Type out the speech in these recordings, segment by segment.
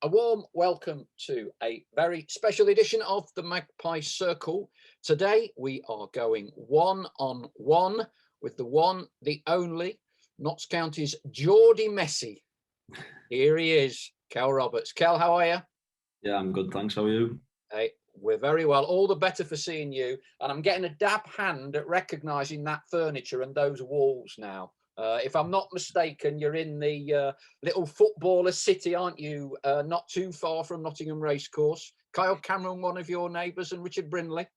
A warm welcome to a very special edition of the Magpie Circle. Today we are going one-on-one with the only, Notts County's Geordie Messi. Here he is, Kel Roberts. Kel, how are you? Yeah, I'm good, thanks. How are you? Hey, we're very well. All the better for seeing you. And I'm getting a dab hand at recognising that furniture and those walls now. If I'm not mistaken, you're in the little footballer city, aren't you? Not too far from Nottingham Racecourse. Kyle Cameron, one of your neighbours, and Richard Brindley.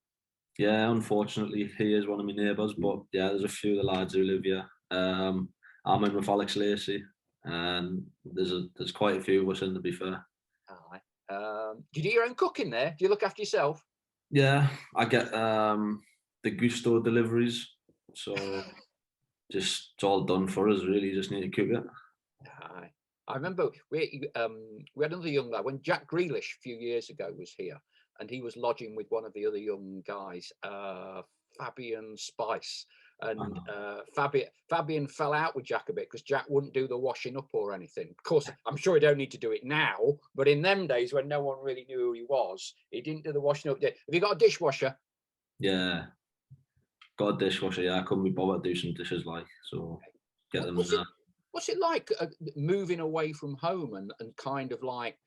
Yeah, unfortunately, he is one of my neighbours, but yeah, there's a few of the lads who live here. I'm in with Alex Lacey, and there's quite a few of us in, to be fair. Aye. Do you do your own cooking there? Do you look after yourself? Yeah, I get the Gusto deliveries, so just it's all done for us, really. Just need to cook it. Aye. I remember we had another young lad when Jack Grealish a few years ago was here, and he was lodging with one of the other young guys, Fabian Spice, and Fabian fell out with Jack a bit because Jack wouldn't do the washing up or anything. Of course, I'm sure he don't need to do it now, but in them days when no one really knew who he was, he didn't do the washing up. Have you got a dishwasher? Yeah, got a dishwasher. Yeah, I couldn't be bothered to do some dishes, so get them in there. What's it like moving away from home and kind of like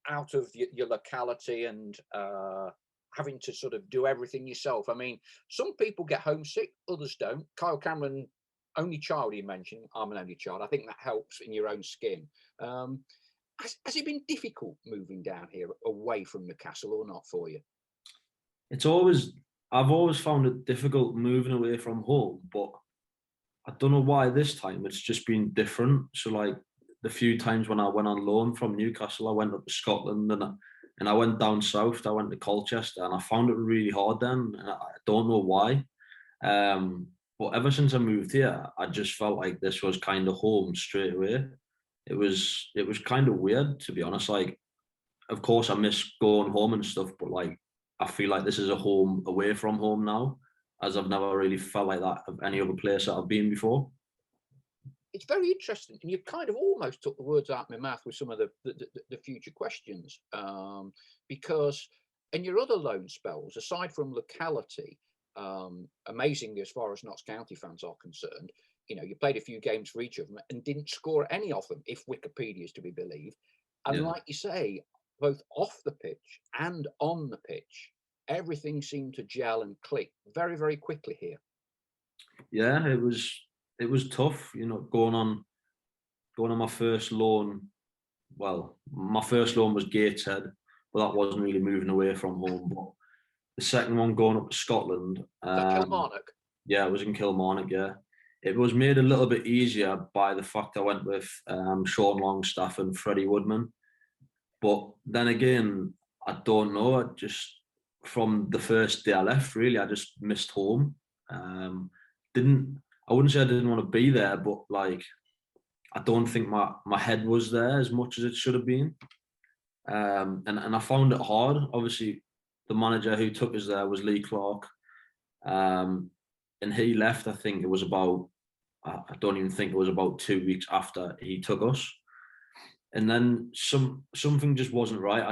out of your locality and having to sort of do everything yourself? I mean, some people get homesick, others don't. Kyle Cameron, only child you mentioned. I'm an only child. I think that helps in your own skin. Has it been difficult moving down here away from Newcastle or not for you? I've always found it difficult moving away from home, but I don't know why this time it's just been different. So like the few times when I went on loan from Newcastle, I went up to Scotland and I went down south. I went to Colchester and I found it really hard then. And I don't know why. But ever since I moved here, I just felt like this was kind of home straight away. It was kind of weird, to be honest. Like, of course, I miss going home and stuff, but like I feel like this is a home away from home now, as I've never really felt like that of any other place that I've been before. It's very interesting, and you kind of almost took the words out of my mouth with some of the future questions, because in your other loan spells, aside from locality, amazingly as far as Notts County fans are concerned, you played a few games for each of them and didn't score any of them, if Wikipedia is to be believed. And like you say, both off the pitch and on the pitch, everything seemed to gel and click very, very quickly here. Yeah, it was tough, going on my first loan. Well, my first loan was Gateshead, but that wasn't really moving away from home. But the second one going up to Scotland. Kilmarnock? Yeah, it was in Kilmarnock, yeah. It was made a little bit easier by the fact I went with Sean Longstaff and Freddie Woodman. But then again, I don't know. From the first day I left, really, I just missed home. I wouldn't say I didn't want to be there, but like, I don't think my head was there as much as it should have been. And I found it hard. Obviously, the manager who took us there was Lee Clark. And he left, I think it was I don't even think it was about 2 weeks after he took us. And then something just wasn't right. I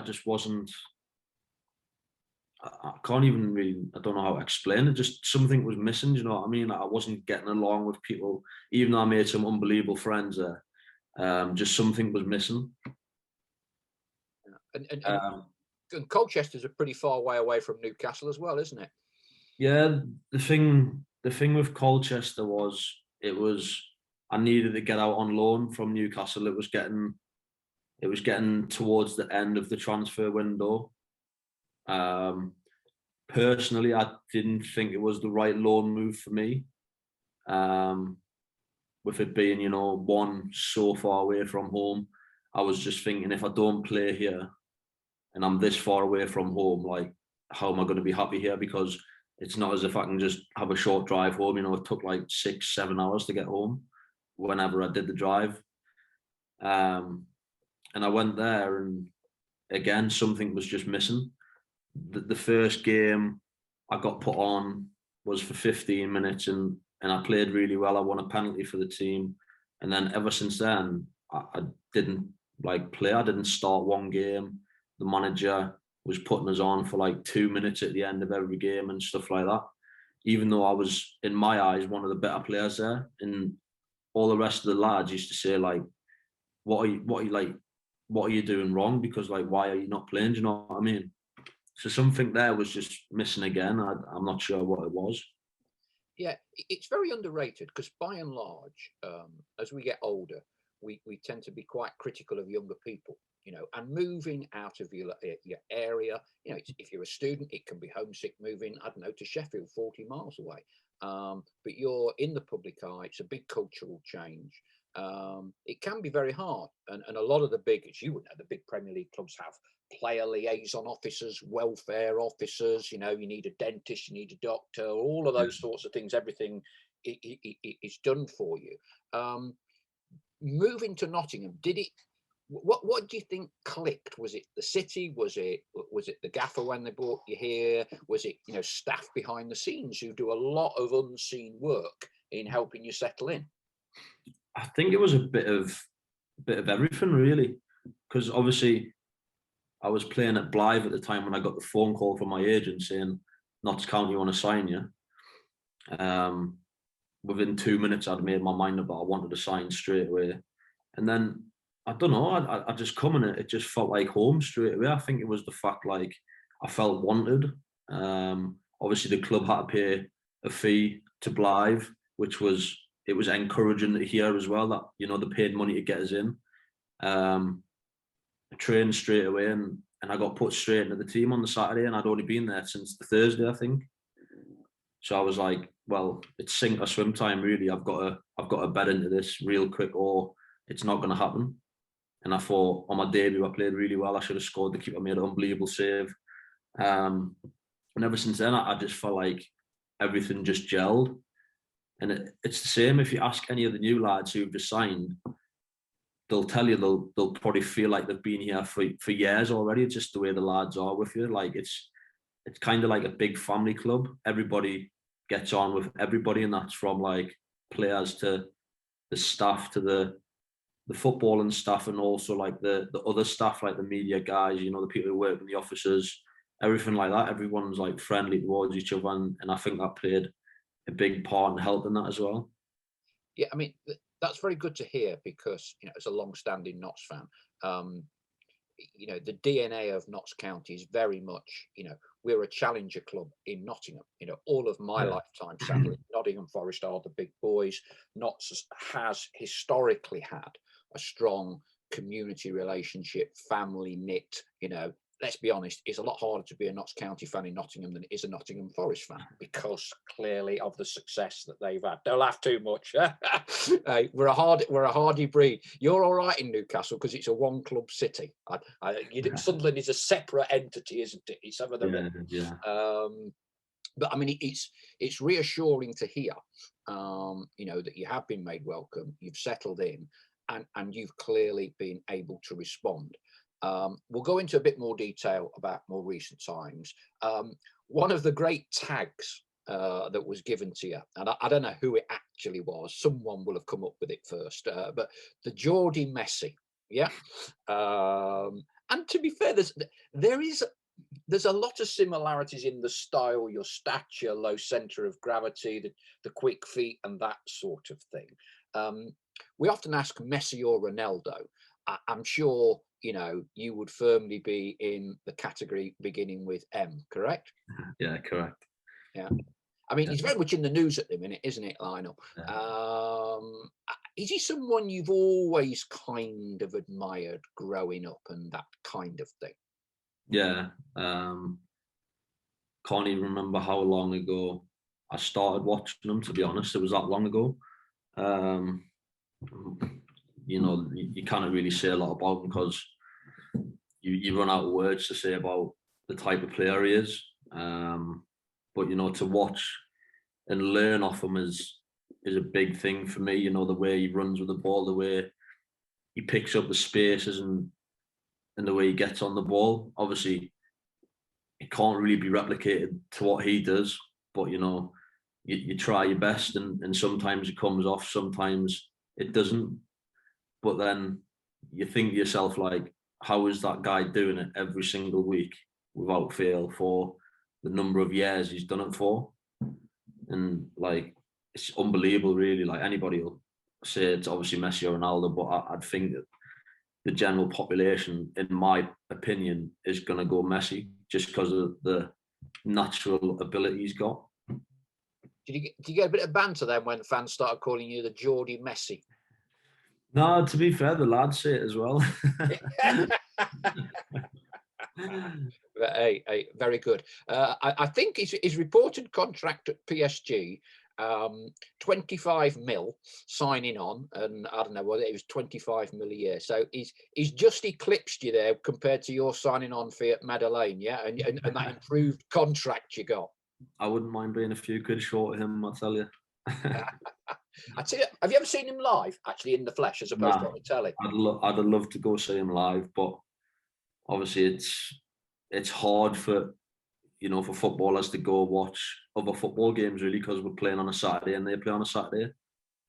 can't even really, I don't know how to explain it. Just something was missing, you know what I mean? I wasn't getting along with people, even though I made some unbelievable friends there. Just something was missing. And Colchester's a pretty far way away from Newcastle as well, isn't it? Yeah, the thing with Colchester was I needed to get out on loan from Newcastle. It was getting towards the end of the transfer window. Personally, I didn't think it was the right loan move for me. With it being, one so far away from home, I was just thinking, if I don't play here and I'm this far away from home, like, how am I going to be happy here? Because it's not as if I can just have a short drive home. It took like 6-7 hours to get home whenever I did the drive. And I went there, and again, something was just missing. The first game I got put on was for 15 minutes, and I played really well. I won a penalty for the team. And then ever since then, I didn't like play. I didn't start one game. The manager was putting us on for like 2 minutes at the end of every game and stuff like that. Even though I was, in my eyes, one of the better players there, and all the rest of the lads used to say like, what are you doing wrong? Because like, why are you not playing? Do you know what I mean? So something there was just missing again. I'm not sure what it was. Yeah, it's very underrated because by and large, as we get older, we tend to be quite critical of younger people, and moving out of your area. If you're a student, it can be homesick moving, I don't know, to Sheffield, 40 miles away. But you're in the public eye. It's a big cultural change. It can be very hard, and a lot of the big, as you would know, the big Premier League clubs have player liaison officers, welfare officers. You need a dentist, you need a doctor, all of those sorts of things. Everything is done for you. Moving to Nottingham, did it? What do you think clicked? Was it the city? Was it the gaffer when they brought you here? Was it staff behind the scenes who do a lot of unseen work in helping you settle in? I think it was a bit of everything really, because obviously I was playing at Blyth at the time when I got the phone call from my agent saying Notts County want to sign you. Within 2 minutes, I'd made my mind up that I wanted to sign straight away, and then I don't know, I just come in it just felt like home straight away. I think it was the fact like I felt wanted. Obviously, the club had to pay a fee to Blyth, which was encouraging to hear as well that they paid money to get us in. I trained straight away and I got put straight into the team on the Saturday, and I'd only been there since the Thursday, I think. So I was like, well, it's sink or swim time really. I've got to bet into this real quick, or it's not going to happen. And I thought on my debut I played really well. I should have scored. The keeper made an unbelievable save. And ever since then, I just felt like everything just gelled. And it's the same if you ask any of the new lads who've just signed, they'll tell you they'll probably feel like they've been here for years already. It's just the way the lads are with you. Like it's kind of like a big family club. Everybody gets on with everybody, and that's from like players to the staff to the footballing staff, and also like the other staff, like the media guys, the people who work in the offices, everything like that. Everyone's like friendly towards each other, and I think that played a big part in helping that as well. Yeah, I mean, that's very good to hear because, as a long-standing Notts fan, the DNA of Notts County is very much, we're a challenger club in Nottingham. All of my lifetime, sadly, Nottingham Forest are the big boys. Notts has historically had a strong community relationship, family knit. Let's be honest, it's a lot harder to be a Notts County fan in Nottingham than it is a Nottingham Forest fan, because clearly of the success that they've had. Don't laugh too much. Hey, we're a hardy breed. You're all right in Newcastle because it's a one club city. Sunderland is a separate entity, isn't it? It's over the but I mean, it's reassuring to hear, that you have been made welcome, you've settled in, and you've clearly been able to respond. We'll go into a bit more detail about more recent times. One of the great tags that was given to you, and I don't know who it actually was, someone will have come up with it first, but the Geordie Messi, yeah. And to be fair, there's a lot of similarities in the style, your stature, low centre of gravity, the quick feet, and that sort of thing. We often ask Messi or Ronaldo. I'm sure you would firmly be in the category beginning with M, correct? Yeah, correct. Yeah. I mean, he's very much in the news at the minute, isn't it, Lionel? Yeah. Is he someone you've always kind of admired growing up and that kind of thing? Yeah. Can't even remember how long ago I started watching him, to be honest. It was that long ago. You can't really say a lot about him because you run out of words to say about the type of player he is. But to watch and learn off him is a big thing for me. The way he runs with the ball, the way he picks up the spaces, and the way he gets on the ball. Obviously, it can't really be replicated to what he does, but you try your best, and sometimes it comes off, sometimes it doesn't. But then you think to yourself, like, how is that guy doing it every single week without fail for the number of years he's done it for? And like, it's unbelievable, really. Like, anybody will say it's obviously Messi or Ronaldo, but I'd think that the general population, in my opinion, is going to go Messi just because of the natural ability he's got. Did you get a bit of banter then when fans started calling you the Geordie Messi? No, to be fair, the lads say it as well. Hey, very good. I think his reported contract at PSG, 25 mil signing on, and I don't know whether it was 25 mil a year. So he's just eclipsed you there compared to your signing on fee at Madeleine, yeah, and that improved contract you got. I wouldn't mind being a few quid short of him, I'll tell you. I tell you, have you ever seen him live, actually in the flesh, as opposed to on the telly? I'd love to go see him live, but obviously it's hard for for footballers to go watch other football games, really, because we're playing on a Saturday and they play on a Saturday,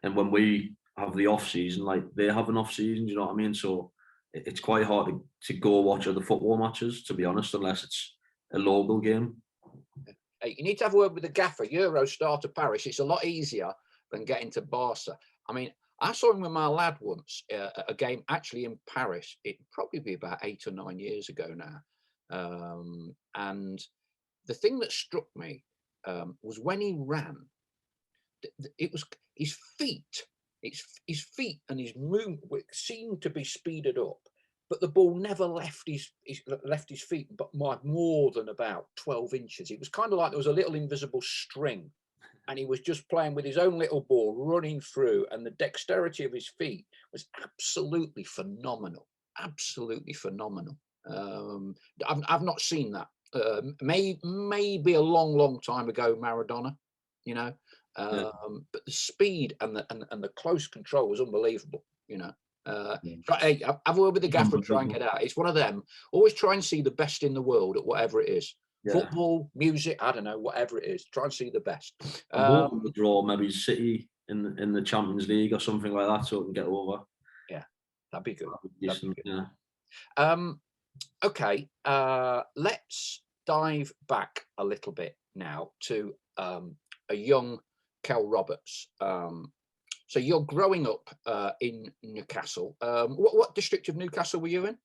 and when we have the off season, like they have an off season, you know what I mean? So it's quite hard to go watch other football matches, to be honest, unless it's a local game. Hey, you need to have a word with the gaffer. Eurostar to Paris. It's a lot easier than getting to Barca. I mean, I saw him with my lad once at a game actually in Paris. It'd probably be about 8 or 9 years ago now. And the thing that struck me was when he ran, it was his feet. His feet and his movement seemed to be speeded up, but the ball never left his feet, but more than about 12 inches. It was kind of like there was a little invisible string, and he was just playing with his own little ball, running through, and the dexterity of his feet was absolutely phenomenal. Absolutely phenomenal. I've not seen that. Maybe a long time ago, Maradona, yeah. But the speed and the close control was unbelievable, Hey, have a word with the gaffer and try and get out. It's one of them. Always try and see the best in the world at whatever it is. Yeah. Football, music, I don't know, whatever it is. Try and see the best. The draw, maybe City in the Champions League or something like that, so it can get over. Yeah, that'd be good. That'd be good. Yeah. Okay, let's dive back a little bit now to a young Kel Roberts. So you're growing up in Newcastle. What district of Newcastle were you in?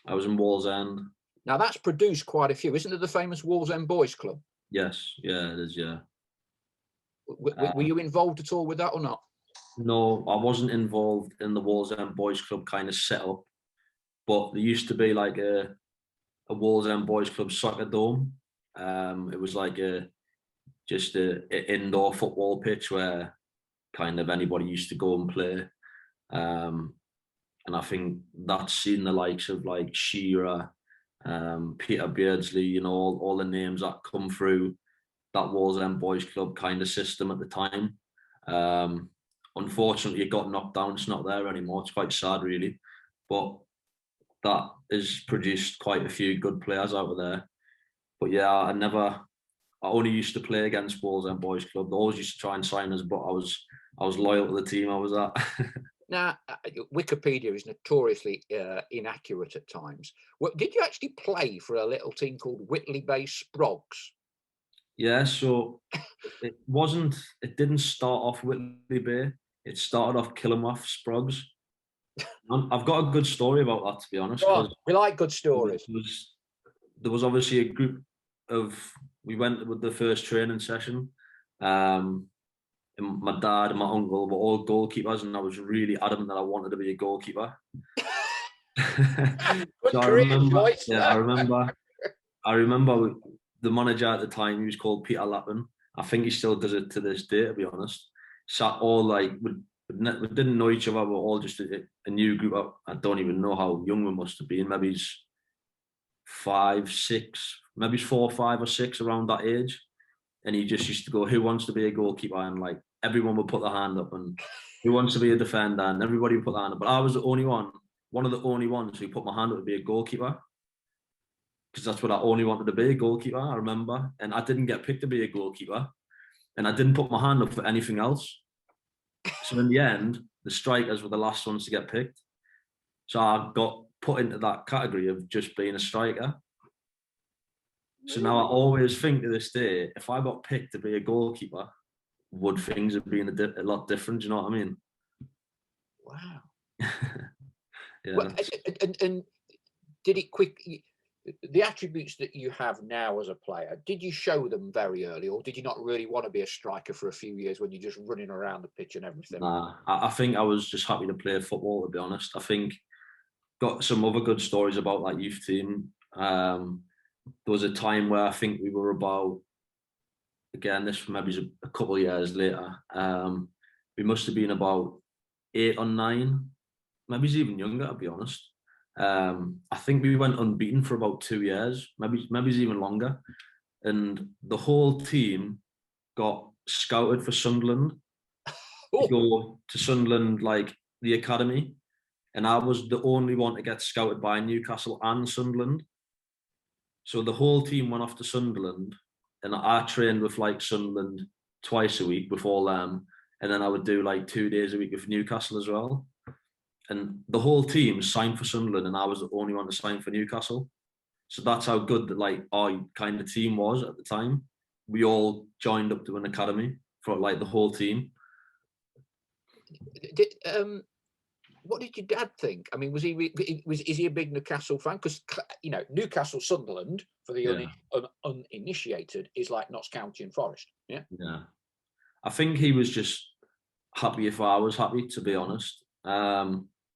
I was in Wallsend. Now that's produced quite a few, isn't it? The famous Wallsend Boys Club. Yes, yeah, it is. Yeah. Were you involved at all with that or not? No, I wasn't involved in the Wallsend Boys Club kind of setup, but there used to be like a Wallsend Boys Club soccer dome. It was like just an indoor football pitch where kind of anybody used to go and play. And I think that's seen the likes of like Shearer, Peter Beardsley, all the names that come through that Wallsend Boys Club kind of system at the time. Unfortunately, it got knocked down. It's not there anymore. It's quite sad, really. But that has produced quite a few good players out of there. But yeah, I only used to play against Wallsend Boys Club. They always used to try and sign us, but I was loyal to the team I was at. Now, Wikipedia is notoriously inaccurate at times. Did you actually play for a little team called Whitley Bay Sprogs? Yeah, so it didn't start off Whitley Bay. It started off Killamouth Sprogs. I've got a good story about that, to be honest. We like good stories. There was obviously a group of, we went with the first training session. And my dad and my uncle were all goalkeepers, and I was really adamant that I wanted to be a goalkeeper. So I remember the manager at the time, he was called Peter Lappin. I think he still does it to this day, to be honest. Sat all like, we didn't know each other, we were all just a new group. I don't even know how young we must have been. Maybe he's 5, 6, maybe he's 4, 5 or 6, around that age. And he just used to go, who wants to be a goalkeeper? And like everyone would put their hand up, and who wants to be a defender? And everybody would put their hand up. But I was the only one of the only ones who put my hand up to be a goalkeeper. Because that's what I only wanted to be, a goalkeeper, I remember. And I didn't get picked to be a goalkeeper. And I didn't put my hand up for anything else. So in the end, the strikers were the last ones to get picked. So I got put into that category of just being a striker. So now I always think to this day, if I got picked to be a goalkeeper, would things have been a lot different? Do you know what I mean? Wow. Yeah. Well, and did it quickly? The attributes that you have now as a player, did you show them very early, or did you not really want to be a striker for a few years when you're just running around the pitch and everything? Nah, I think I was just happy to play football, to be honest. I think got some other good stories about that youth team. There was a time where I think we were about, again, this maybe a couple of years later, we must have been about 8 or 9, maybe it's even younger, to be honest. I think we went unbeaten for about 2 years, maybe it's even longer. And the whole team got scouted for Sunderland to go to Sunderland, like the academy. And I was the only one to get scouted by Newcastle and Sunderland. So the whole team went off to Sunderland, and I trained with like Sunderland twice a week with all them, and then I would do like 2 days a week with Newcastle as well. And the whole team signed for Sunderland, and I was the only one to sign for Newcastle. So that's how good that like our kind of team was at the time. We all joined up to an academy for like the whole team. What did your dad think? I mean, is he a big Newcastle fan? Because Newcastle Sunderland, for the uninitiated, is like Notts County and Forest. Yeah. Yeah. I think he was just happy if I was happy, to be honest.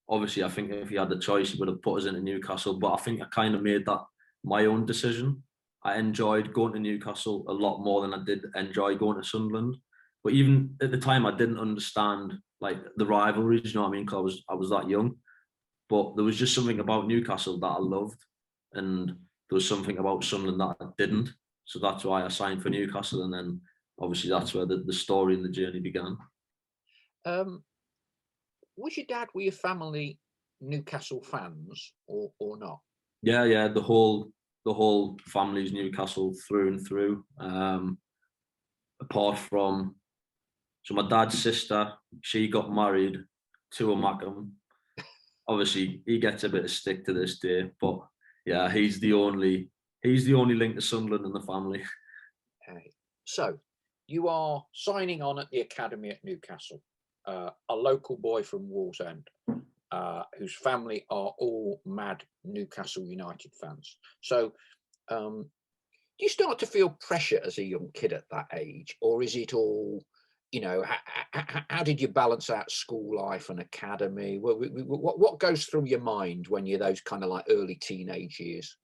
Obviously, I think if he had the choice, he would have put us into Newcastle. But I think I kind of made that my own decision. I enjoyed going to Newcastle a lot more than I did enjoy going to Sunderland. But even at the time, I didn't understand like the rivalries. You know what I mean? Because I was that young. But there was just something about Newcastle that I loved, and there was something about Sunderland that I didn't. So that's why I signed for Newcastle, and then obviously that's where the story and the journey began. Was your dad, were your family Newcastle fans or not? Yeah. The whole family's Newcastle through and through. Apart from, so my dad's sister, she got married to a Mackham. Obviously, he gets a bit of stick to this day, but yeah, he's the only link to Sunderland in the family. Okay. So you are signing on at the academy at Newcastle, a local boy from Wallsend, whose family are all mad Newcastle United fans. So do you start to feel pressure as a young kid at that age, or is it all, how did you balance out school life and academy? What goes through your mind when you're those kind of like early teenage years?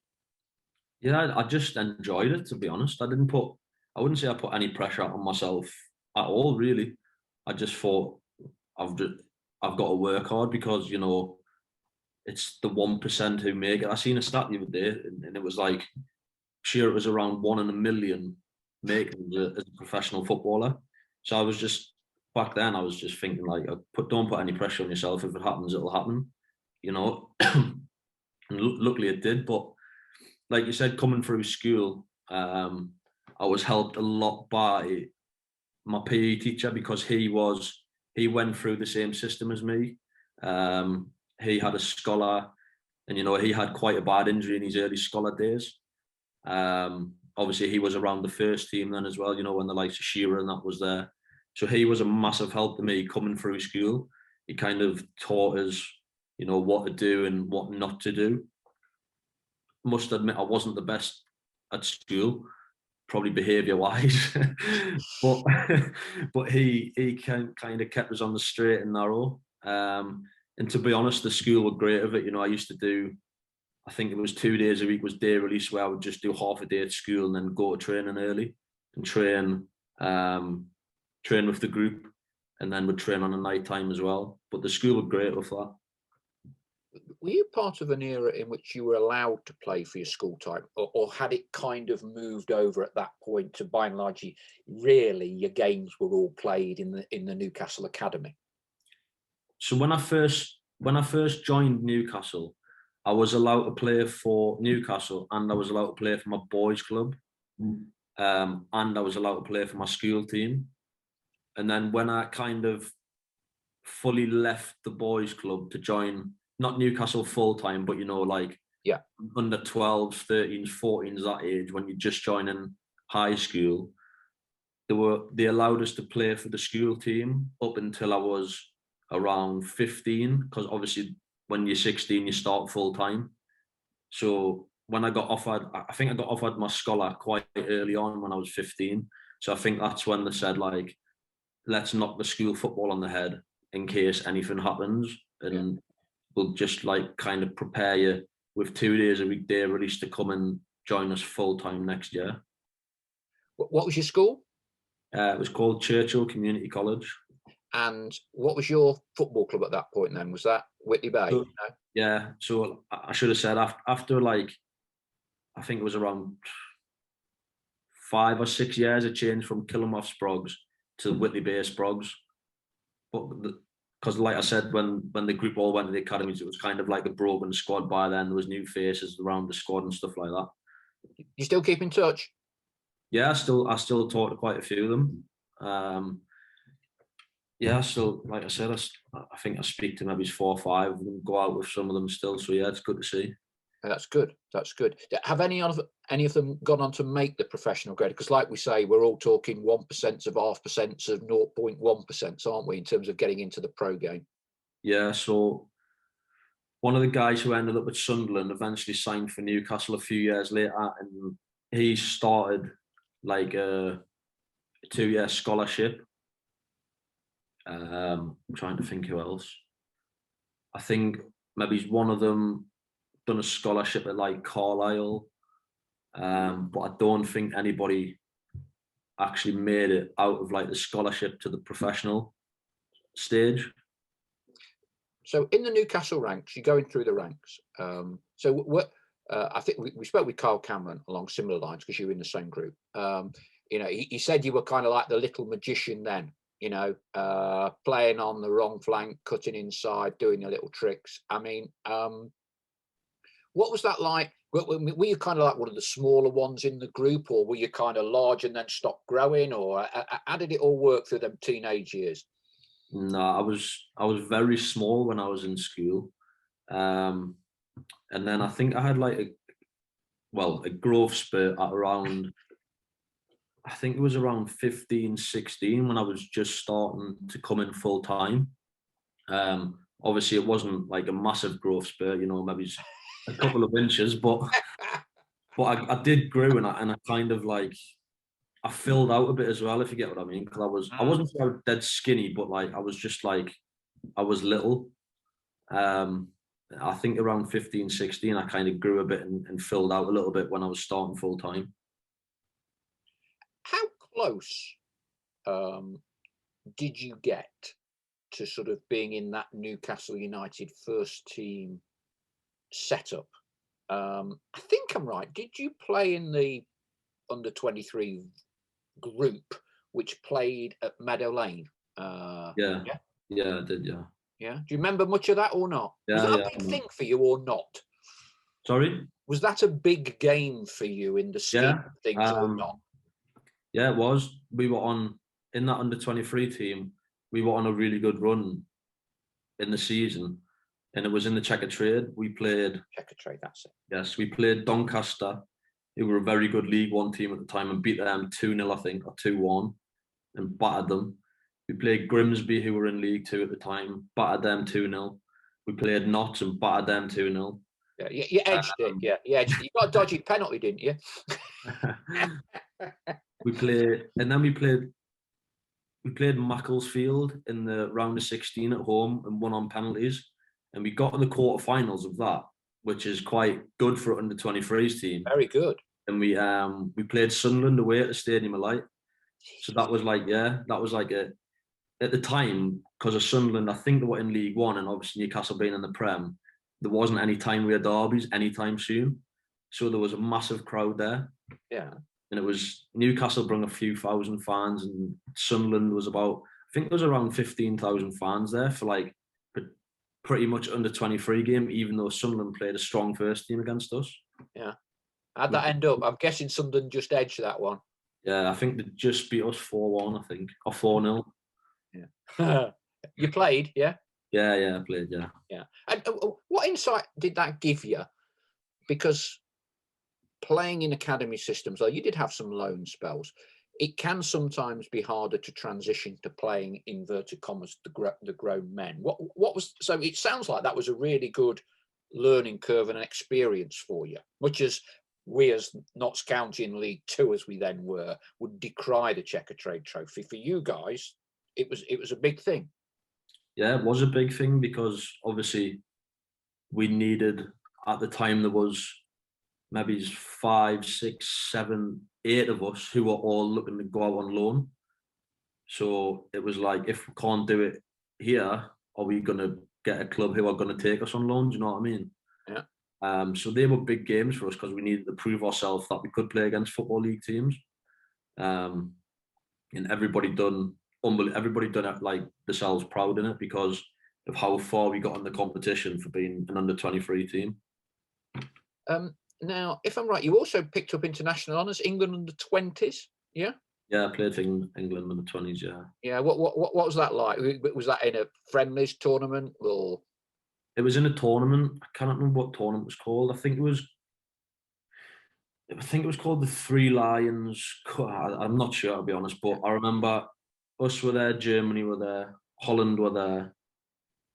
Yeah, I just enjoyed it, to be honest. I wouldn't say I put any pressure on myself at all, really. I just thought I've got to work hard because, it's the 1% who make it. I seen a stat the other day, and it was like, sure, it was around 1 in a million making as a professional footballer. So I was just, back then, I was just thinking like, don't put any pressure on yourself. If it happens, it'll happen, And luckily it did. But like you said, coming through school, I was helped a lot by my PE teacher because he went through the same system as me. He had a scholar, and he had quite a bad injury in his early scholar days. Obviously, he was around the first team then as well. When the likes of Shearer and that was there, so he was a massive help to me coming through school. He kind of taught us, what to do and what not to do. Must admit, I wasn't the best at school, probably behaviour-wise, but he kind of kept us on the straight and narrow. And to be honest, the school were great of it. I used to do, I think it was 2 days a week was day release, where I would just do half a day at school and then go to training early and train with the group, and then would train on a night time as well. But the school were great with that. Were you part of an era in which you were allowed to play for your school type, or had it kind of moved over at that point to, by and large, really your games were all played in the Newcastle Academy? So when I first joined Newcastle, I was allowed to play for Newcastle, and I was allowed to play for my boys' club, and I was allowed to play for my school team. And then when I kind of fully left the boys' club to join not Newcastle full time, but like under 12s, 13s, 14s, that age when you're just joining high school, they allowed us to play for the school team up until I was around 15, because obviously when you're 16 you start full time. So when I got offered, I think I got offered my scholar quite early on when I was 15. So I think that's when they said, like, let's knock the school football on the head in case anything happens, and we'll just like kind of prepare you with 2 days a week day release to come and join us full time next year. What was your school? It was called Churchill Community College. And what was your football club at that point then? Was that Whitley Bay? So, yeah, so I should have said after like, I think it was around 5 or 6 years, it changed from Killamouth Sprogs to Whitley Bay Sprogs. But because like I said, when the group all went to the academies, it was kind of like a broken squad by then. There was new faces around the squad and stuff like that. You still keep in touch? Yeah, I still talk to quite a few of them. Yeah, so like I said, I think I speak to maybe 4 or 5 and go out with some of them still. So yeah, it's good to see. That's good. That's good. Have any of them gone on to make the professional grade? Because like we say, we're all talking 1% of 0.5% of 0.1%, aren't we, in terms of getting into the pro game? Yeah, so one of the guys who ended up at Sunderland eventually signed for Newcastle a few years later, and he started like a 2-year scholarship. I'm trying to think who else. I think maybe one of them done a scholarship at like Carlisle, but I don't think anybody actually made it out of like the scholarship to the professional stage. So in the Newcastle ranks, you're going through the ranks. So what? I think we spoke with Carl Cameron along similar lines because you were in the same group. He said you were kind of like the little magician then. Playing on the wrong flank, cutting inside, doing the little tricks. I mean, what was that like? Were you kind of like one of the smaller ones in the group, or were you kind of large and then stopped growing, or how did it all work through them teenage years? No, I was very small when I was in school, and then I think I had like a growth spurt at around, I think it was around 15, 16 when I was just starting to come in full time. Obviously it wasn't like a massive growth spurt, maybe a couple of inches, but I did grow, and I kind of like, I filled out a bit as well, if you get what I mean, because I wasn't so dead skinny, but like I was just like, I was little. I think around 15, 16, I kind of grew a bit and filled out a little bit when I was starting full time. How close did you get to sort of being in that Newcastle United first team setup? I think I'm right. Did you play in the under 23 group which played at Meadow Lane? Yeah, I did. Yeah. Do you remember much of that or not? Was that a big thing for you or not? Sorry? Was that a big game for you in the scheme of things or not? Yeah, it was. We were in that under 23 team, we were on a really good run in the season, and it was in the Checker Trade. We played Checker Trade, that's it. Yes, we played Doncaster, who were a very good League One team at the time, and beat them 2-0, I think, or 2-1, and battered them. We played Grimsby, who were in League Two at the time, battered them 2-0. We played Notts and battered them 2-0. Yeah, you edged it. Yeah, you edged it. You got a dodgy penalty, didn't you? We played Macclesfield in the round of 16 at home and won on penalties, and we got to the quarterfinals of that, which is quite good for under 23s team. Very good. And we played Sunderland away at the Stadium of Light. So that was like at the time, because of Sunderland, I think they were in League One, and obviously Newcastle being in the Prem, there wasn't any time we had derbies anytime soon. So there was a massive crowd there. Yeah. And it was Newcastle brought a few thousand fans, and Sunderland was I think there was around 15,000 fans there for like pretty much under 23 game, even though Sunderland played a strong first team against us. Yeah. How'd that end up? I'm guessing Sunderland just edged that one. Yeah, I think they just beat us 4-1, I think, or 4-0. Yeah. You played, yeah? Yeah, I played, yeah. Yeah. And what insight did that give you? Because playing in academy systems, though you did have some loan spells, it can sometimes be harder to transition to playing inverted commas the grown men. What was, so it sounds like that was a really good learning curve and an experience for you, much as we as Notts County in League Two, as we then were, would decry the Checker Trade Trophy. For you guys, it was a big thing. Yeah, it was a big thing because obviously we needed, at the time there was maybe 5, 6, 7, 8 of us who were all looking to go out on loan. So it was like, if we can't do it here, are we going to get a club who are going to take us on loan? Do you know what I mean? Yeah. So they were big games for us because we needed to prove ourselves that we could play against Football League teams. And everybody done it like themselves proud in it because of how far we got in the competition for being an under-23 team. Now, if I'm right, you also picked up international honours, England under-20s, yeah? Yeah, I played for England under-20s, yeah. Yeah, what was that like? Was that in a friendlies tournament or? It was in a tournament. I can't remember what tournament it was called. I think it was called the Three Lions. I'm not sure, to be honest, but I remember us were there, Germany were there, Holland were there,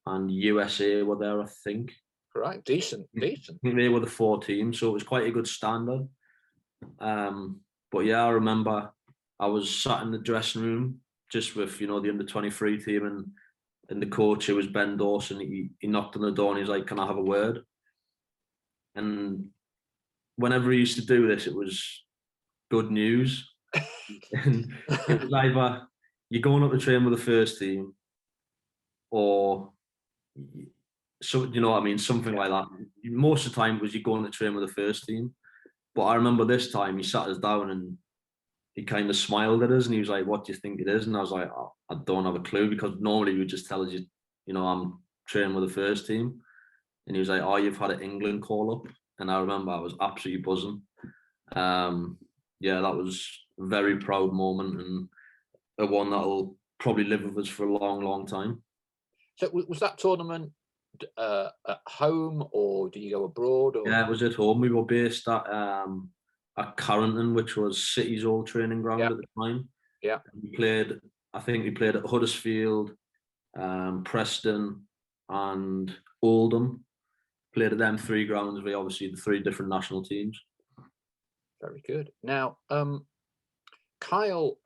and USA were there, I think. Right, decent. I think they were the 4 teams, so it was quite a good standard. But yeah, I remember I was sat in the dressing room just with, the under-23 team, and the coach, who was Ben Dawson, he knocked on the door and he's like, "Can I have a word?" And whenever he used to do this, it was good news. And it was either you're going up to train with the first team, or so, you know what I mean, something like that. Most of the time was you going to train with the first team. But I remember this time he sat us down and he kind of smiled at us and he was like, "What do you think it is?" And I was like, "Oh, I don't have a clue," because normally he would just tell us, I'm training with the first team. And he was like, "Oh, you've had an England call up." And I remember I was absolutely buzzing. Yeah, that was a very proud moment and a one that'll probably live with us for a long, long time. So was that tournament at home or did you go abroad? Or? Yeah, it was at home. We were based at Carrington, which was City's old training ground at the time. Yeah. I think we played at Huddersfield, Preston, and Oldham. Played at them 3 grounds with obviously the 3 different national teams. Very good. Now, Kyle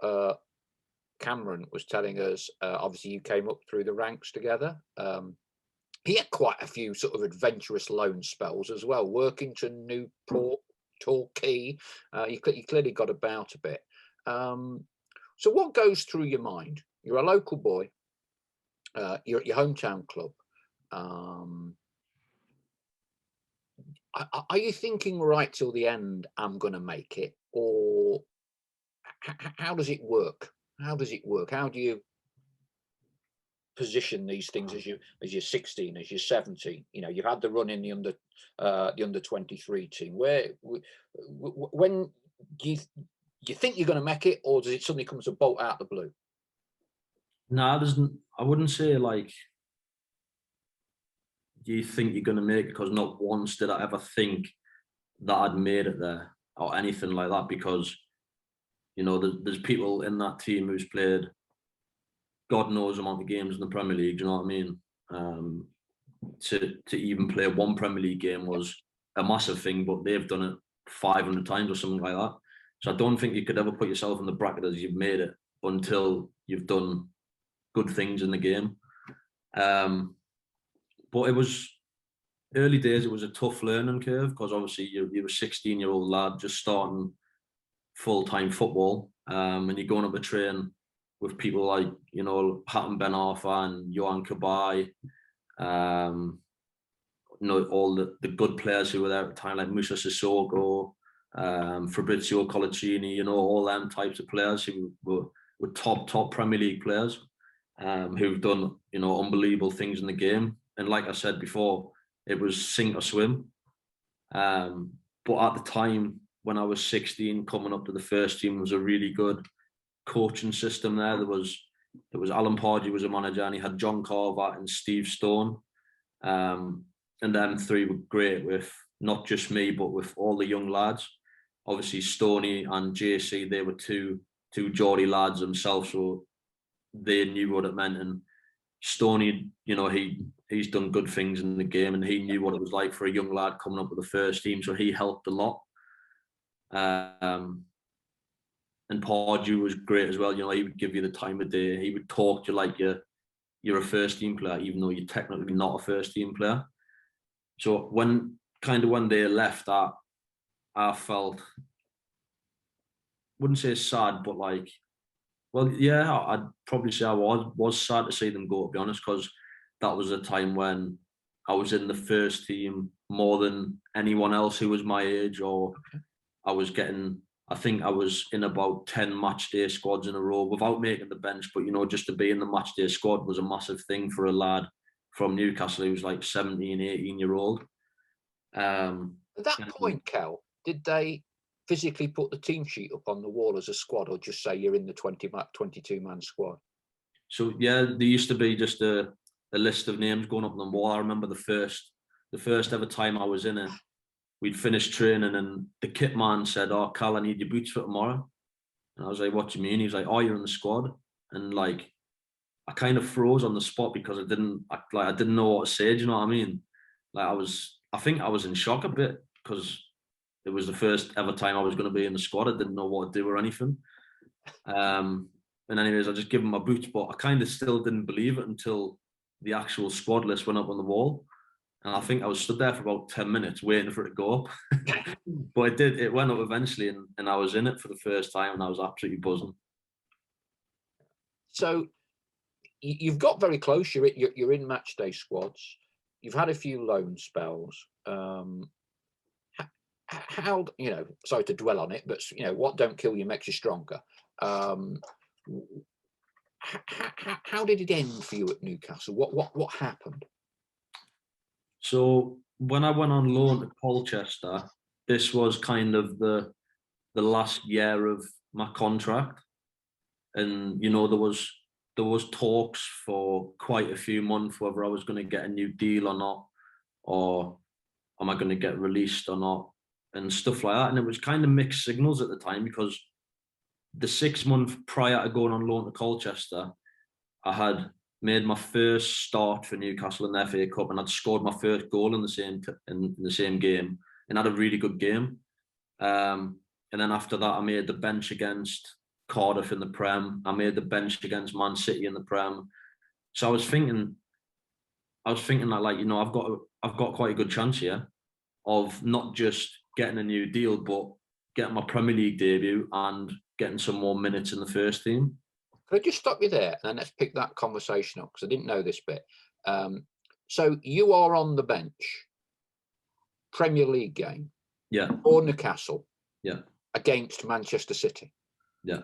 Cameron was telling us, obviously you came up through the ranks together. He had quite a few sort of adventurous loan spells as well. Workington, Newport, Torquay. You clearly got about a bit. So what goes through your mind? You're a local boy. You're at your hometown club. Are you thinking right till the end, I'm going to make it? Or how does it work? How does it work? How do you position these things as you're 16, as you're 17? You've had the run in the under 23 team. When do you think you're going to make it, or does it suddenly come as a bolt out of the blue? No, I wouldn't say like you think you're going to make it, because not once did I ever think that I'd made it there or anything like that, because there's people in that team who's played God knows amount of games in the Premier League. Do you know what I mean? To even play one Premier League game was a massive thing, but they've done it 500 times or something like that. So I don't think you could ever put yourself in the bracket as you've made it until you've done good things in the game. But it was early days. It was a tough learning curve because obviously you're a 16-year-old lad just starting full-time football, and you're going up a train with people like Hatton Ben Arfa and Johan Kabay, all the good players who were there at the time, like Musa Sissoko, Fabrizio Colaccini, all them types of players who were top Premier League players, who've done unbelievable things in the game. And like I said before, it was sink or swim. But at the time when I was 16, coming up to the first team, was a really good coaching system there. There was There was Alan Pardew was a manager, and he had John Carver and Steve Stone. And them three were great with not just me, but with all the young lads. Obviously, Stoney and JC, they were two Geordie lads themselves, so they knew what it meant. And Stoney, you know, he's done good things in the game, and he knew what it was like for a young lad coming up with the first team, so he helped a lot. And Pardew was great as well. You know, he would give you the time of day. He would talk to you like you're a first team player, even though you're technically not a first team player. So when they left, I felt, wouldn't say sad, but like, well, yeah, I'd probably say I was sad to see them go, to be honest, because that was a time when I was in the first team more than anyone else who was my age, or I think I was in about 10 match day squads in a row without making the bench, but, you know, just to be in the match day squad was a massive thing for a lad from Newcastle who was like 17, 18-year-old. At that point, Kel, did they physically put the team sheet up on the wall as a squad, or just say you're in the 22-man squad? So, yeah, there used to be just a list of names going up on the wall. I remember the first ever time I was in it, we'd finished training and the kit man said, "Oh, Cal, I need your boots for tomorrow." And I was like, "What do you mean?" He was like, "Oh, you're in the squad." And like, I kind of froze on the spot because I didn't know what to say. Do you know what I mean? Like, I think I was in shock a bit because it was the first ever time I was going to be in the squad. I didn't know what to do or anything. And anyways, I just give him my boots, but I kind of still didn't believe it until the actual squad list went up on the wall. And I think I was stood there for about 10 minutes waiting for it to go up. But it went up eventually, and I was in it for the first time, and I was absolutely buzzing. So you've got very close. You're in match day squads. You've had a few loan spells. How, you know, sorry to dwell on it, but, you know, what don't kill you makes you stronger. How did it end for you at Newcastle? What happened? So when I went on loan to Colchester, this was kind of the last year of my contract, and, you know, there was talks for quite a few months whether I was going to get a new deal or not, or am I going to get released or not, and stuff like that. And it was kind of mixed signals at the time, because the 6 months prior to going on loan to Colchester, I had made my first start for Newcastle in the FA Cup, and I'd scored my first goal in the same game, and had a really good game. And then after that, I made the bench against Cardiff in the Prem. I made the bench against Man City in the Prem. So I was thinking that, like, you know, I've got quite a good chance here of not just getting a new deal, but getting my Premier League debut and getting some more minutes in the first team. Could I just stop you there, and then let's pick that conversation up, because I didn't know this bit. So you are on the bench, Premier League game, yeah, or Newcastle, yeah, against Manchester City, yeah,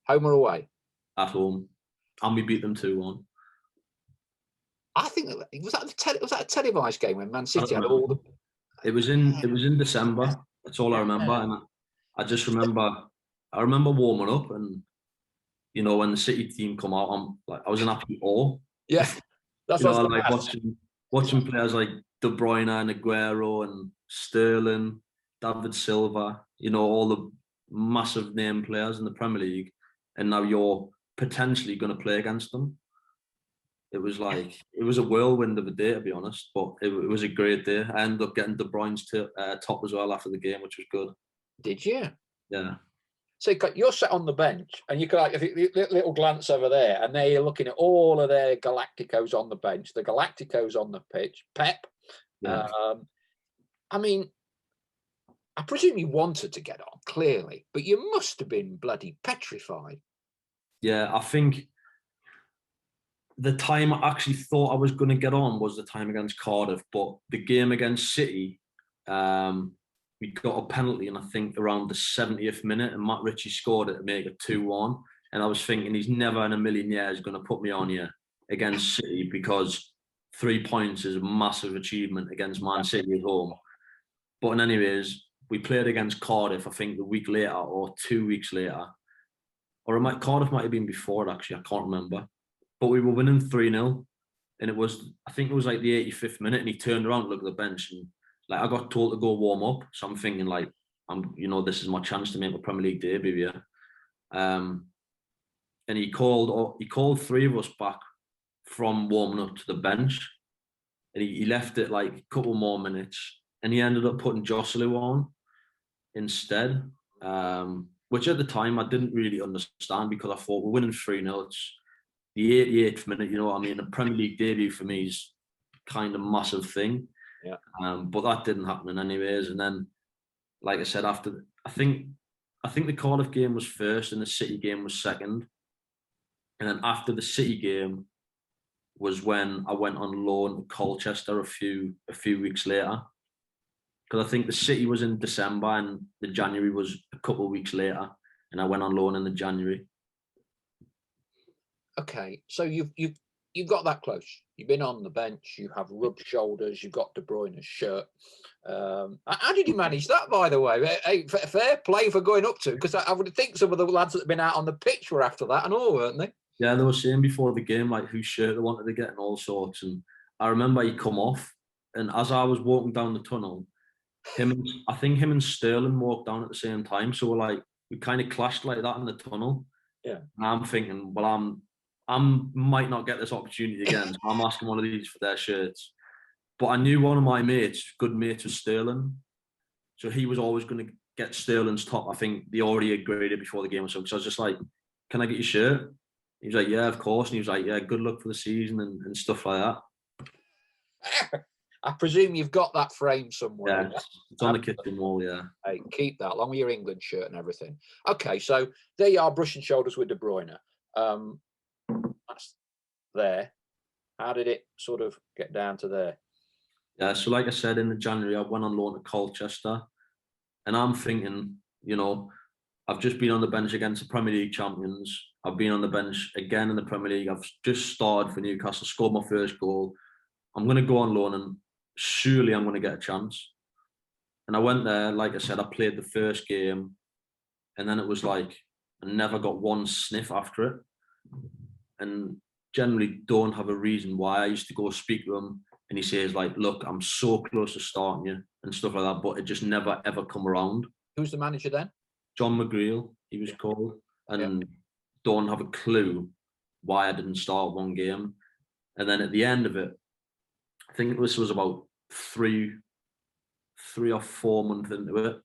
home or away? At home, and we beat them 2-1. I think was that a televised game when Man City had all the. It was in December. That's all I remember, and I just remember. I remember warming up, and, you know, when the City team come out, I was in absolute awe. Yeah, that's you know, like watching players like De Bruyne and Aguero and Sterling, David Silva. You know, all the massive name players in the Premier League, and now you're potentially going to play against them. It was a whirlwind of a day, to be honest, but it was a great day. I ended up getting De Bruyne's top as well after the game, which was good. Did you? Yeah. So you're sat on the bench, and you can, like, a little glance over there, and there you're looking at all of their Galacticos on the bench, the Galacticos on the pitch, Pep. Yeah. I mean, I presume you wanted to get on, clearly, but you must have been bloody petrified. Yeah, I think the time I actually thought I was going to get on was the time against Cardiff, but the game against City, we got a penalty, and I think around the 70th minute, and Matt Ritchie scored it to make it 2-1. And I was thinking, he's never in a million years going to put me on here against City, because 3 points is a massive achievement against Man City at home. But anyways, we played against Cardiff, I think the week later or 2 weeks later, Cardiff might have been before it, actually. I can't remember. But we were winning 3-0. And I think it was like the 85th minute, and he turned around, looked at the bench, and like I got told to go warm up. So I'm thinking like, this is my chance to make my Premier League debut here. And he called three of us back from warming up to the bench, and he left it like a couple more minutes, and he ended up putting Joselu on instead, which at the time I didn't really understand, because I thought we're winning 3-0. It's the 88th minute, you know what I mean? A Premier League debut for me is kind of massive thing. Yeah. But that didn't happen anyways. And then, like I said, after I think the Cardiff game was first and the City game was second. And then after the City game was when I went on loan to Colchester a few weeks later. Because I think the City was in December and the January was a couple of weeks later, and I went on loan in the January. Okay, so you've got that close. You've been on the bench. You have rubbed shoulders. You've got De Bruyne's shirt. How did you manage that, by the way? Hey, fair play for going up to, because I would think some of the lads that have been out on the pitch were after that and all, weren't they? Yeah, they were saying before the game like whose shirt they wanted to get and all sorts. And I remember he come off, and as I was walking down the tunnel, I think him and Sterling walked down at the same time. So we kind of clashed like that in the tunnel. Yeah. And I'm thinking, well, I might not get this opportunity again. So I'm asking one of these for their shirts. But I knew one of my good mates was Sterling. So he was always going to get Sterling's top. I think they already agreed it before the game or something. So I was just like, can I get your shirt? He was like, yeah, of course. And he was like, yeah, good luck for the season and stuff like that. I presume you've got that frame somewhere. Yeah, it's on the kitchen wall, yeah. Hey, keep that, along with your England shirt and everything. Okay, so there you are, brushing shoulders with De Bruyne. That's there. How did it sort of get down to there? Yeah, so like I said, in the January, I went on loan to Colchester. And I'm thinking, I've just been on the bench against the Premier League champions. I've been on the bench again in the Premier League. I've just started for Newcastle, scored my first goal. I'm going to go on loan and surely I'm going to get a chance. And I went there, like I said, I played the first game, and then it was like I never got one sniff after it. And generally don't have a reason why. I used to go speak to him, and he says like, look, I'm so close to starting you and stuff like that, but it just never ever come around. Who's the manager then? John McGreal, he was called, and don't have a clue why I didn't start one game. And then at the end of it, I think this was about three or 4 months into it.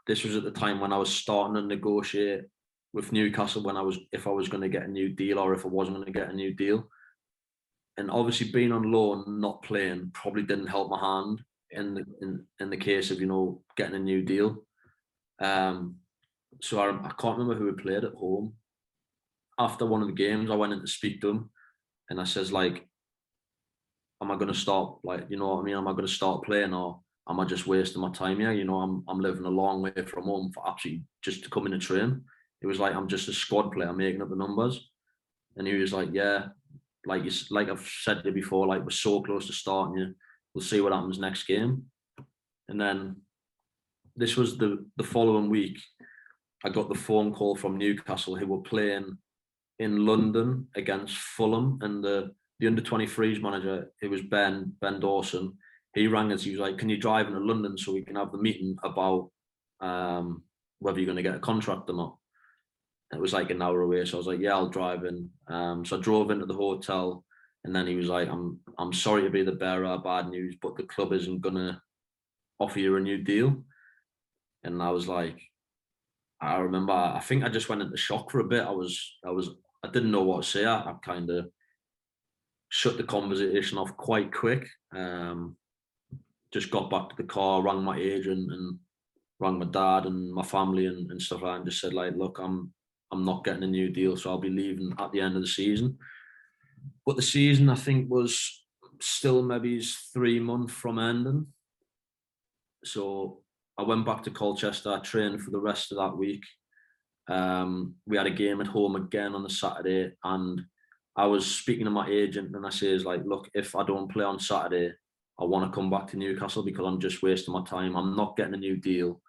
This was at the time when I was starting to negotiate with Newcastle if I was going to get a new deal or if I wasn't going to get a new deal. And obviously being on loan, not playing, probably didn't help my hand in the case of, getting a new deal. So I can't remember who we played at home. After one of the games, I went in to speak to him, and I says like, am I going to start, am I going to start playing, or am I just wasting my time here? I'm living a long way from home for absolutely just to come in and train. It was like, I'm just a squad player making up the numbers. And he was like, yeah, like I've said to you before, like we're so close to starting you. We'll see what happens next game. And then this was the following week. I got the phone call from Newcastle, who were playing in London against Fulham, and the under-23s manager, it was Ben Dawson. He rang us. He was like, can you drive into London so we can have the meeting about whether you're going to get a contract or not? It was like an hour away. So I was like, yeah, I'll drive in. So I drove into the hotel, and then he was like, I'm sorry to be the bearer of bad news, but the club isn't going to offer you a new deal. And I was like, I remember, I think I just went into shock for a bit. I didn't know what to say. I kind of shut the conversation off quite quick. Just got back to the car, rang my agent and rang my dad and my family and stuff like that, and just said like, look, I'm not getting a new deal, so I'll be leaving at the end of the season. But the season, I think, was still maybe 3 months from ending. So I went back to Colchester, I trained for the rest of that week. We had a game at home again on the Saturday, and I was speaking to my agent, and I says like, look, if I don't play on Saturday, I want to come back to Newcastle because I'm just wasting my time. I'm not getting a new deal.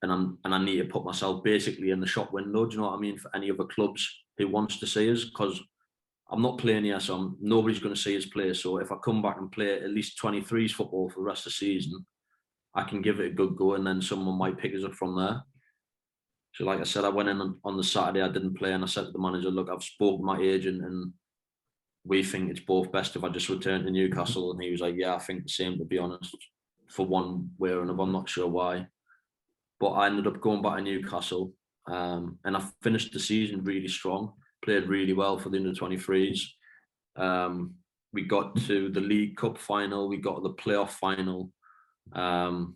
and I need to put myself basically in the shop window. Do you know what I mean? For any other clubs who wants to see us, because I'm not playing here, so nobody's going to see us play. So if I come back and play at least 23s football for the rest of the season, I can give it a good go, and then someone might pick us up from there. So like I said, I went in on the Saturday, I didn't play, and I said to the manager, look, I've spoken to my agent and we think it's both best if I just return to Newcastle. And he was like, yeah, I think the same, to be honest, for one way or another. I'm not sure why. But I ended up going back to Newcastle, and I finished the season really strong, played really well for the under-23s. We got to the League Cup final, we got to the playoff final, and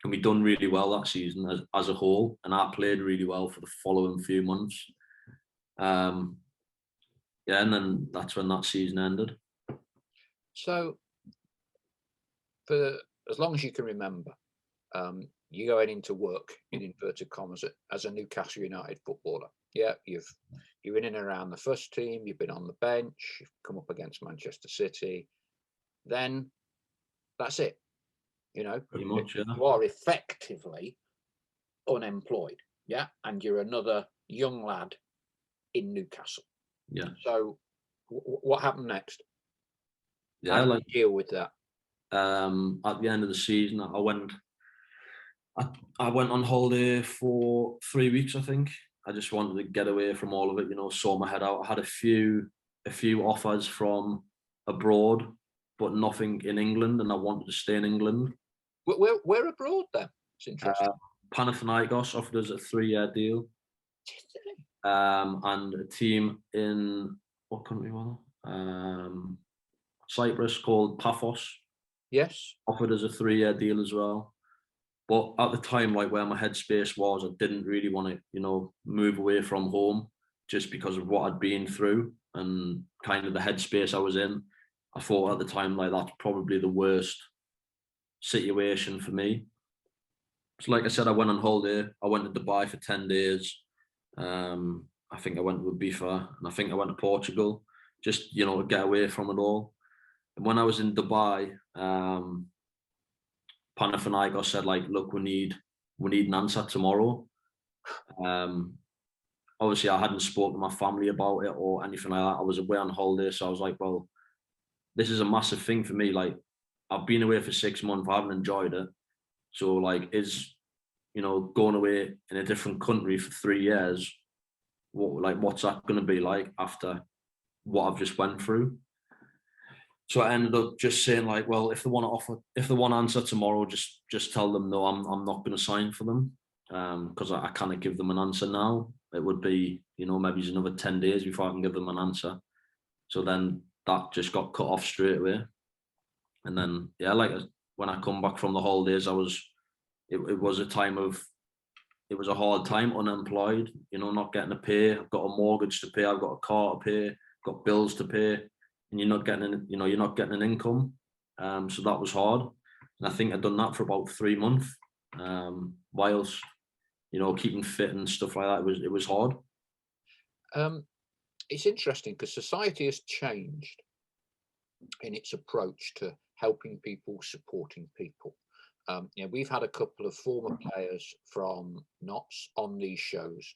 we done really well that season as a whole. And I played really well for the following few months. Yeah, and then that's when that season ended. So, for as long as you can remember, you're going into work, in inverted commas, as a Newcastle United footballer. Yeah, you're in and around the first team, you've been on the bench, you've come up against Manchester City. Then that's it. You know, pretty much, yeah. You are effectively unemployed. Yeah, and you're another young lad in Newcastle. Yeah. So, what happened next? Yeah, how did you deal with that? At the end of the season, I went on holiday for 3 weeks, I think. I just wanted to get away from all of it, you know, sort my head out. I had a few offers from abroad, but nothing in England, and I wanted to stay in England. Where abroad then? It's interesting. Panathinaikos offered us a 3-year deal. And a team in, what country was it? Cyprus, called Paphos. Yes. Offered us a 3-year deal as well. But at the time, like where my headspace was, I didn't really want to, you know, move away from home just because of what I'd been through and kind of the headspace I was in. I thought at the time, like, that's probably the worst situation for me. So like I said, I went on holiday. I went to Dubai for 10 days. I think I went with Ibiza, and I think I went to Portugal, just, you know, to get away from it all. And when I was in Dubai, Panathinaikos said, like, look, we need an answer tomorrow. Obviously, I hadn't spoken to my family about it or anything like that. I was away on holiday, so I was like, well, this is a massive thing for me. Like, I've been away for 6 months, I haven't enjoyed it. So, like, you know, going away in a different country for 3 years, what's that going to be like after what I've just went through? So I ended up just saying, like, well, if they want to answer tomorrow, just tell them no, I'm not going to sign for them, because I can't give them an answer now. It would be, you know, maybe it's another 10 days before I can give them an answer. So then that just got cut off straight away. And then, yeah, like, when I come back from the holidays, it was a hard time, unemployed, you know, not getting a pay. I've got a mortgage to pay, I've got a car to pay, got bills to pay, and you're not getting an income. So that was hard. And I think I'd done that for about 3 months, whilst, you know, keeping fit and stuff like that. It was hard. It's interesting because society has changed in its approach to helping people, supporting people. You know, we've had a couple of former players from Notts on these shows,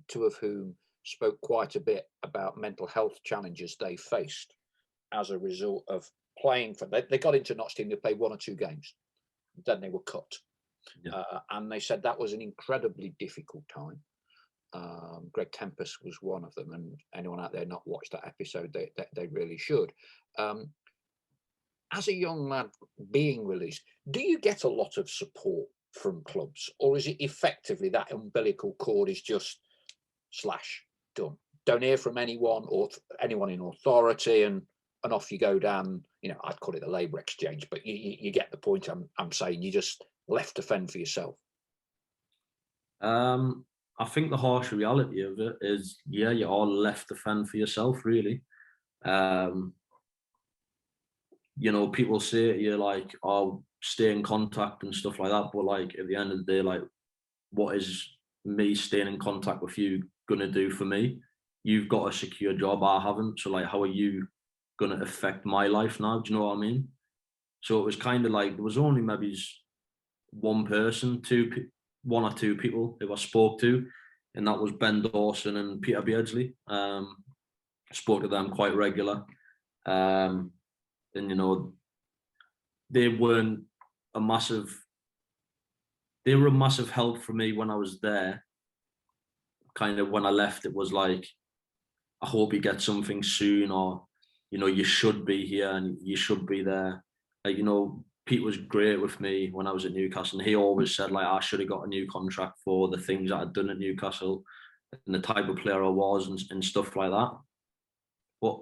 2 of whom spoke quite a bit about mental health challenges they faced as a result of playing for. They got into Notts team, they played 1 or 2 games, then they were cut. Yeah. And they said that was an incredibly difficult time. Greg Tempest was one of them, and anyone out there not watched that episode, they really should. As a young lad being released, do you get a lot of support from clubs, or is it effectively that umbilical cord is just slash done? Don't hear from anyone or anyone in authority, and off you go down. You know, I'd call it the labour exchange, but you get the point. I'm saying you just left to fend for yourself. I think the harsh reality of it is, yeah, you are left to fend for yourself, really. You know, people say to you, like, oh, stay in contact and stuff like that, but, like, at the end of the day, like, what is me staying in contact with you gonna do for me? You've got a secure job, I haven't, so, like, how are you gonna affect my life now? Do you know what I mean? So it was kind of like, there was only maybe one person, one or two people who I spoke to, and that was Ben Dawson and Peter Beardsley. I spoke to them quite regular, and you know, they were a massive help for me when I was there. Kind of when I left, it was like, I hope you get something soon, or, you know, you should be here and you should be there. Like, you know, Pete was great with me when I was at Newcastle, and he always said, like, I should have got a new contract for the things that I'd done at Newcastle and the type of player I was and stuff like that. But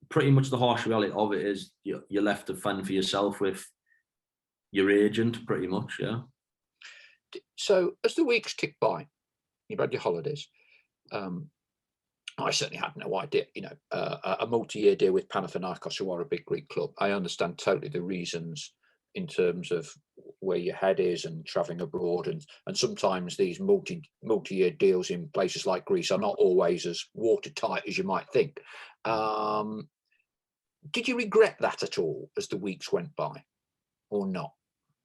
pretty much the harsh reality of it is you're left to fend for yourself with your agent, pretty much, yeah. So as the weeks tick by, you've had your holidays. I certainly had no idea, you know, a multi-year deal with Panathinaikos, who are a big Greek club. I understand totally the reasons in terms of where your head is and travelling abroad, and sometimes these multi-year deals in places like Greece are not always as watertight as you might think. Did you regret that at all as the weeks went by, or not?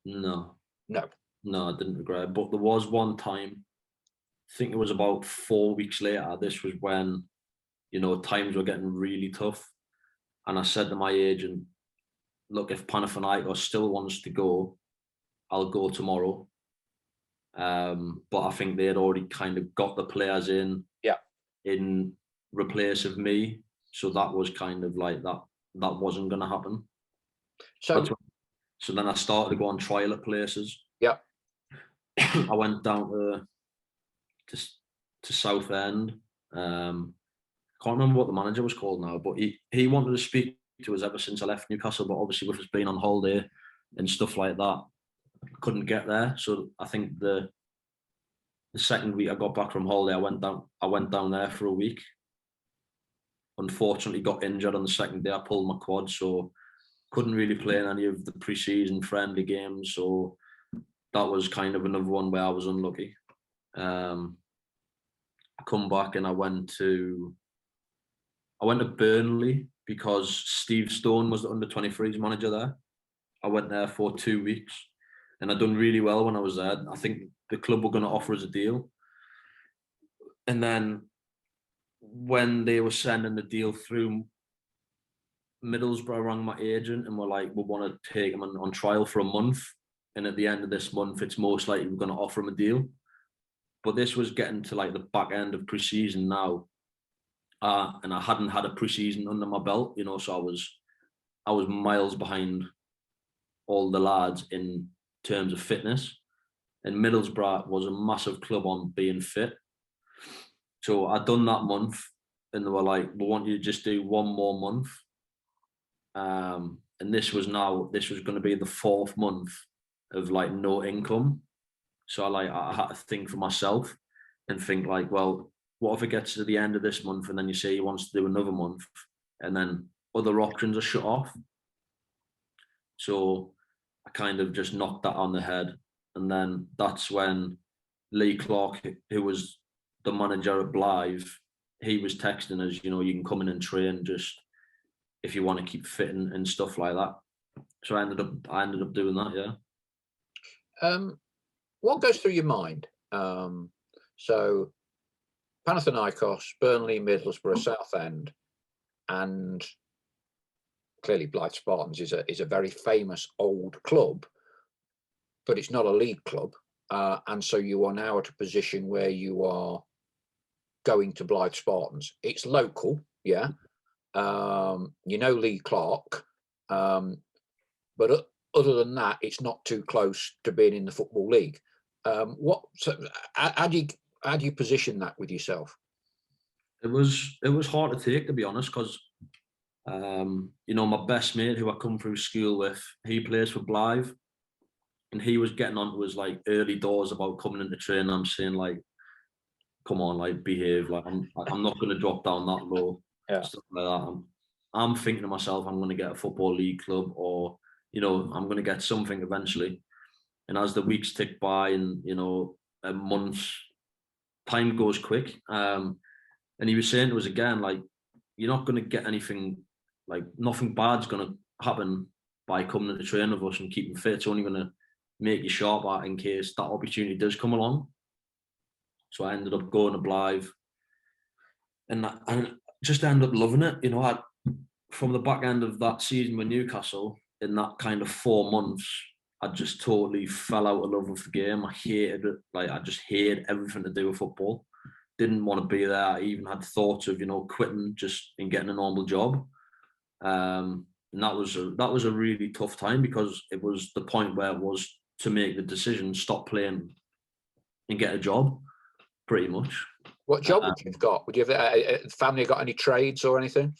No, I didn't regret it. But there was one time, I think it was about 4 weeks later, this was when, you know, times were getting really tough. And I said to my agent, look, if Panathinaikos still wants to go, I'll go tomorrow. But I think they had already kind of got the players in replace of me. So that was kind of like that wasn't going to happen. So then I started to go on trial at places. Yeah. I went down to Southend. Can't remember what the manager was called now, but he wanted to speak to us ever since I left Newcastle, but obviously with us being on holiday and stuff like that, couldn't get there. So I think the second week I got back from holiday, I went down there for a week. Unfortunately got injured on the second day. I pulled my quad, so couldn't really play in any of the pre-season friendly games. So that was kind of another one where I was unlucky. I come back and I went to Burnley because Steve Stone was the under-23s manager there. I went there for 2 weeks and I'd done really well when I was there. I think the club were going to offer us a deal. And then when they were sending the deal through, Middlesbrough rang my agent and were like, we want to take him on trial for a month. And at the end of this month, it's most likely we're going to offer him a deal. But this was getting to like the back end of pre-season now. And I hadn't had a pre-season under my belt, you know, so I was miles behind all the lads in terms of fitness. And Middlesbrough was a massive club on being fit. So I'd done that month and they were like, we want you to just do one more month. And this was going to be the 4th month of like no income. So I had to think for myself and think like, well, what if it gets to the end of this month and then you say he wants to do another month and then other options are shut off? So I kind of just knocked that on the head. And then that's when Lee Clark, who was the manager at Blyth, he was texting us, you know, you can come in and train just if you want to keep fit and stuff like that. So I ended up doing that, yeah. What goes through your mind? So Panathinaikos, Burnley, Middlesbrough, Southend, and clearly Blyth Spartans is a very famous old club, but it's not a league club. And so you are now at a position where you are going to Blyth Spartans. It's local, yeah. You know Lee Clark, but other than that, it's not too close to being in the Football League. How do you position that with yourself? It was hard to take, to be honest, because you know, my best mate who I come through school with, he plays for Blyth, and he was getting onto his like early doors about coming into training. I'm saying like, come on, like behave. Like I'm not going to drop down that low. Yeah. Stuff like that. I'm thinking to myself, I'm going to get a Football League club, or you know, I'm going to get something eventually. And as the weeks tick by, and you know, months, time goes quick. And he was saying to us again, like, you're not going to get anything, like nothing bad's going to happen by coming to train with us and keeping fit. It's only going to make you sharp at in case that opportunity does come along. So I ended up going to Blyth, and I just ended up loving it. You know, from the back end of that season with Newcastle, in that kind of 4 months, I just totally fell out of love with the game. I hated it. Like, I just hated everything to do with football. Didn't want to be there. I even had thoughts of, quitting just and getting a normal job. And that was a really tough time, because it was the point where it was to make the decision, stop playing and get a job, pretty much. What job would you have got? Would you have a family got any trades or anything?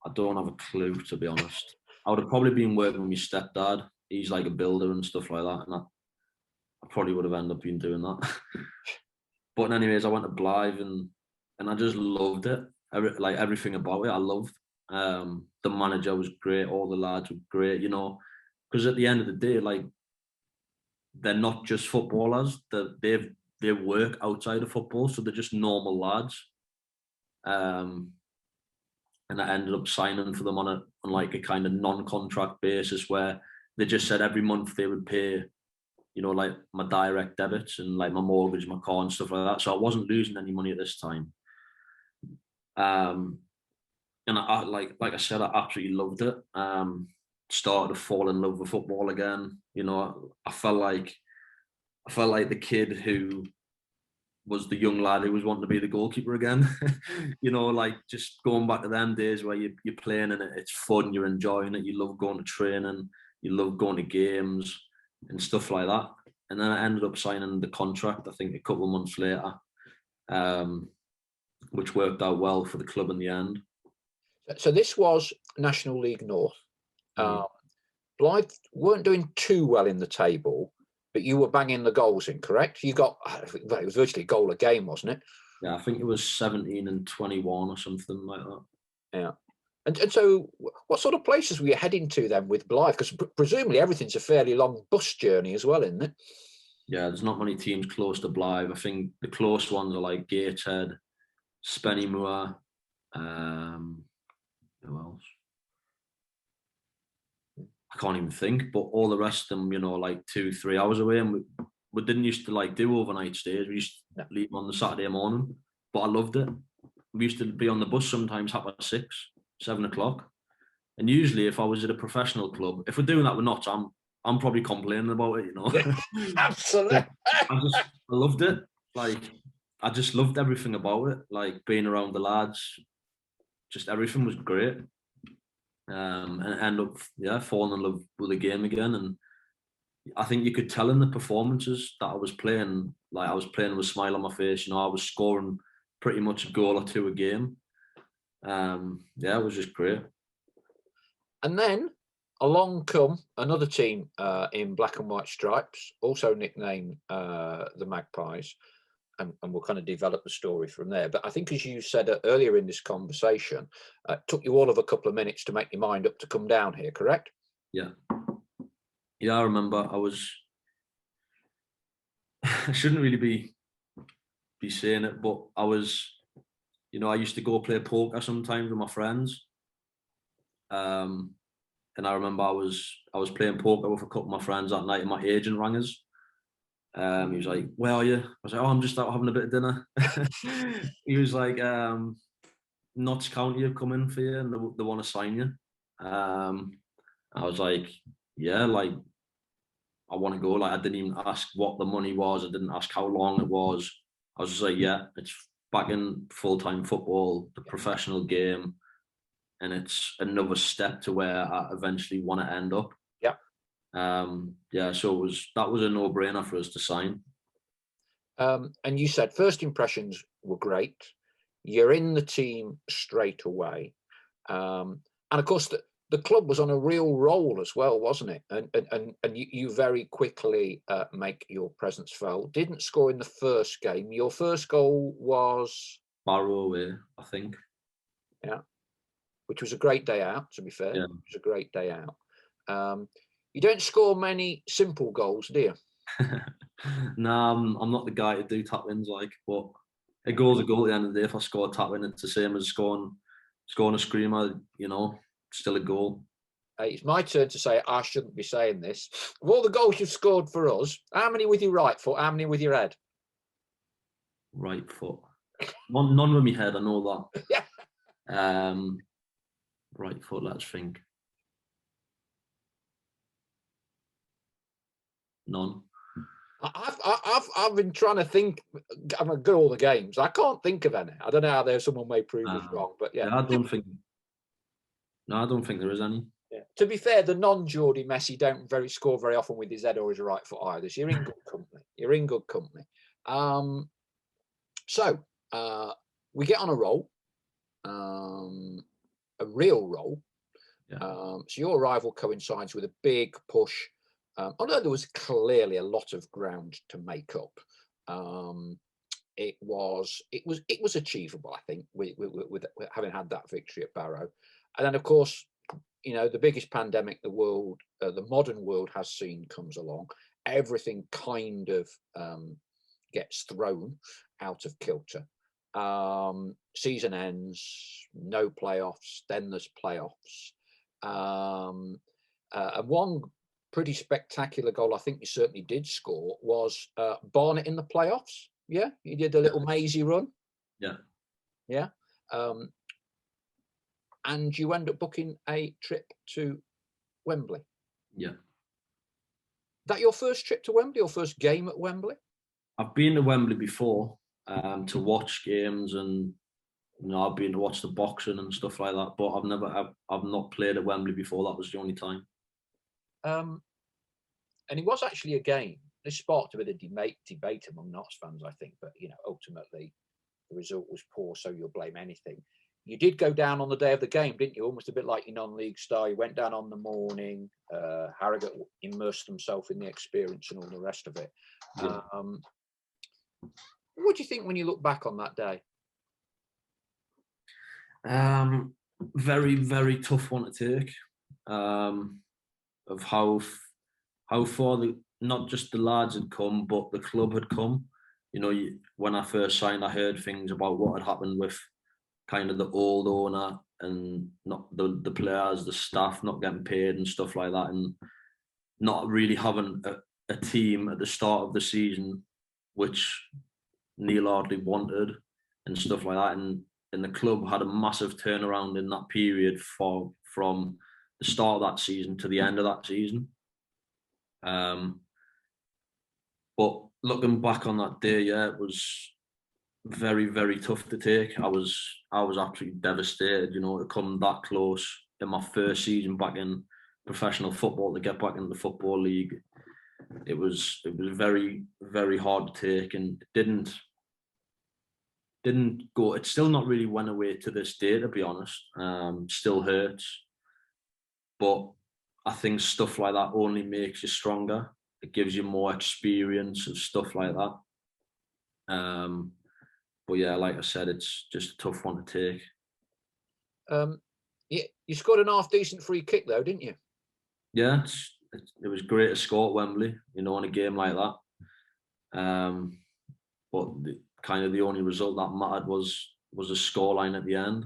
I don't have a clue, to be honest. I would have probably been working with my stepdad. He's like a builder and stuff like that, and I probably would have ended up doing that. But anyways, I went to Blyth, and I just loved it. Everything about it, I loved. The manager was great. All the lads were great. Because at the end of the day, like, they're not just footballers. They work outside of football, so they're just normal lads. And I ended up signing for them on like a kind of non-contract basis, where they just said every month they would pay, like my direct debits and like my mortgage, my car and stuff like that. So I wasn't losing any money at this time. And I like I said, I absolutely loved it. Started to fall in love with football again. I felt like the kid who was the young lad who was wanting to be the goalkeeper again. Like, just going back to them days where you're playing and it's fun, you're enjoying it, you love going to training, you love going to games and stuff like that. And then I ended up signing the contract, I think, a couple of months later, which worked out well for the club in the end. So this was National League North. Blyth weren't doing too well in the table, but you were banging the goals in, correct? You got, it was virtually a goal a game, wasn't it? Yeah, I think it was 17 and 21 or something like that. Yeah. And so what sort of places were you heading to then with Blyth? Because presumably everything's a fairly long bus journey as well, isn't it? Yeah, there's not many teams close to Blyth. I think the close ones are like Gateshead, Spennymoor, who else? I can't even think, but all the rest of them, like 2-3 hours away. And we didn't used to like do overnight stays. We used to leave on the Saturday morning, but I loved it. We used to be on the bus sometimes 6:30, 7 o'clock. And usually if I was at a professional club, if we're doing that with Notts, I'm probably complaining about it, Absolutely. I loved it. Like, I just loved everything about it. Like, being around the lads, just everything was great. And end up falling in love with the game again. And I think you could tell in the performances that I was playing, like I was playing with a smile on my face. I was scoring pretty much a goal or two a game. It was just great. And then along come another team in black and white stripes, also nicknamed the Magpies. And we'll kind of develop the story from there. But I think, as you said earlier in this conversation, it took you all of a couple of minutes to make your mind up to come down here, correct? Yeah. Yeah, I remember I shouldn't really be saying it, but I was, I used to go play poker sometimes with my friends. And I remember I was playing poker with a couple of my friends that night, and my agent rang us. He was like, "Where are you?" I was like, "Oh, I'm just out having a bit of dinner." He was like, "Notts County have come in for you, and they want to sign you." I was like, "Yeah, like, I want to go." Like, I didn't even ask what the money was. I didn't ask how long it was. I was just like, "Yeah, it's back in full-time football, the professional game, and it's another step to where I eventually want to end up." So that was a no-brainer for us to sign. And you said first impressions were great. You're in the team straight away, and of course the club was on a real roll as well, wasn't it? And you very quickly make your presence felt. Didn't score in the first game. Your first goal was Barrow away, I think. Yeah, which was a great day out. To be fair, yeah. It was a great day out. You don't score many simple goals, do you? No, I'm not the guy to do tap-ins, but a goal's a goal at the end of the day. If I score a tap-in, it's the same as scoring a screamer, still a goal. It's my turn to say I shouldn't be saying this. Of all the goals you've scored for us, how many with your right foot? How many with your head? Right foot. None with my head. I know that. Yeah. Right foot. Let's think. None. I've been trying to think. I've got all the games. I can't think of any. I don't know how there someone may prove us wrong, but yeah. I don't think. No, I don't think there is any. Yeah. To be fair, the non-Geordie Messi don't score very often with his head or his right foot either. So you're in good company. You're in good company. So we get on a roll, a real roll. Yeah. So your arrival coincides with a big push. Although there was clearly a lot of ground to make up, it was achievable. I think with having had that victory at Barrow, and then of course, the biggest pandemic the modern world has seen comes along. Everything kind of gets thrown out of kilter. Season ends, no playoffs. Then there's playoffs, and one pretty spectacular goal I think you certainly did score was Barnett in the playoffs. Yeah, he did a little mazy run. Yeah. And you end up booking a trip to Wembley. Yeah. That your first trip to Wembley, your first game at Wembley? I've been to Wembley before to watch games, and I've been to watch the boxing and stuff like that. But I've not played at Wembley before. That was the only time. And it was actually a game. This sparked a bit of debate among Notts fans, I think. But ultimately, the result was poor, so you'll blame anything. You did go down on the day of the game, didn't you? Almost a bit like your non-league star. You went down on the morning. Harrogate immersed themselves in the experience and all the rest of it. Yeah. What do you think when you look back on that day? Very, very tough one to take. Of how far not just the lads had come, but the club had come. When I first signed, I heard things about what had happened with kind of the old owner and not the players, the staff not getting paid and stuff like that, and not really having a team at the start of the season, which Neil hardly wanted and stuff like that. And the club had a massive turnaround in that period from the start of that season to the end of that season. But looking back on that day, yeah, it was very, very tough to take. I was absolutely devastated, to come that close in my first season back in professional football, to get back into the Football League. It was very, very hard to take, and it didn't go. It still not really went away to this day, to be honest. Still hurts, but I think stuff like that only makes you stronger. It gives you more experience and stuff like that. But yeah, like I said, it's just a tough one to take. You scored an half decent free kick though, didn't you? Yeah, it was great to score at Wembley, in a game like that. But kind of the only result that mattered was a scoreline at the end.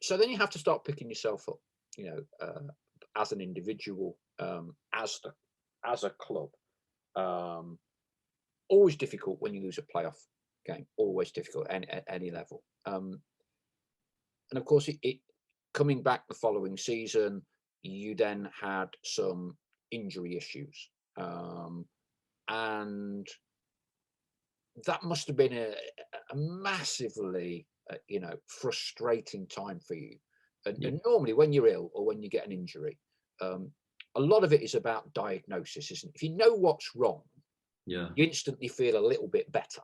So then you have to start picking yourself up, as an individual, as a club. Always difficult when you lose a playoff game. Always difficult at any level. And of course, it coming back the following season, you then had some injury issues, and that must have been a massively, frustrating time for you. And normally, when you're ill or when you get an injury, a lot of it is about diagnosis, isn't it? If you know what's wrong, you instantly feel a little bit better.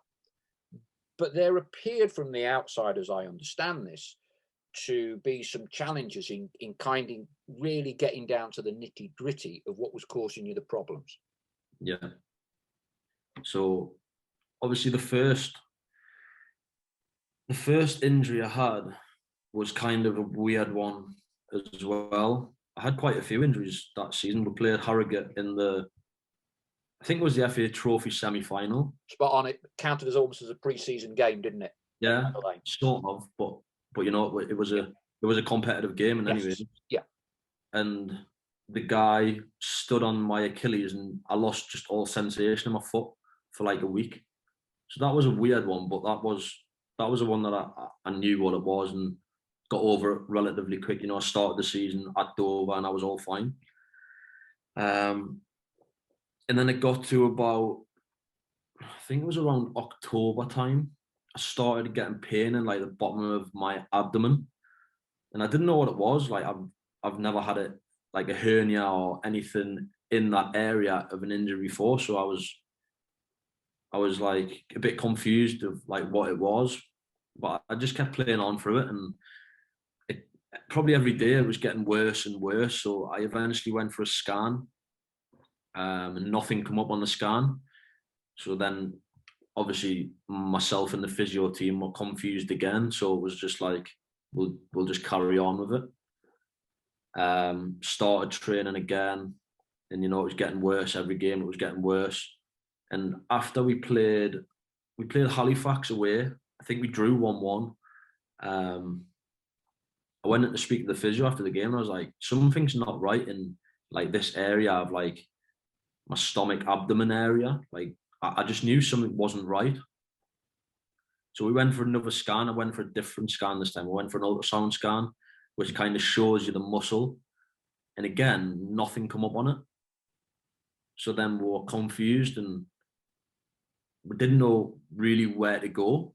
But there appeared from the outside, as I understand this, to be some challenges in kind of really getting down to the nitty gritty of what was causing you the problems. Yeah. So obviously the first injury I had was kind of a weird one as well. I had quite a few injuries that season. We played Harrogate in I think it was the FA Trophy semi-final. Spot on. It counted as almost as a pre-season game, didn't it? Yeah, sort of. But it was a was a competitive game, and Yes. anyway, Yeah. and the guy stood on my Achilles, and I lost just all sensation in my foot for like a week. So that was a weird one, but that was the one that I knew what it was and got over it relatively quick. You know, I started the season at Dover and I was all fine. And then it got to about, I think it was around October time, I started getting pain in like the bottom of my abdomen, and I didn't know what it was. Like I've never had it like a hernia or anything in that area of an injury before, so I was like a bit confused of like what it was, but I just kept playing on through it, and it probably every day it was getting worse and worse. So I eventually went for a scan, and nothing come up on the scan. So then obviously myself and the physio team were confused again. So it was just like, we'll just carry on with it. Started training again, and you know, it was getting worse every game. It was getting worse. And after we played Halifax away. I think we drew 1-1. I went in to speak to the physio after the game, and I was like, something's not right in like this area of like my stomach, abdomen area. Like I just knew something wasn't right. So we went for another scan. I went for a different scan this time. I went for an ultrasound scan, which kind of shows you the muscle. And again, nothing come up on it. So then we were confused and we didn't know really where to go.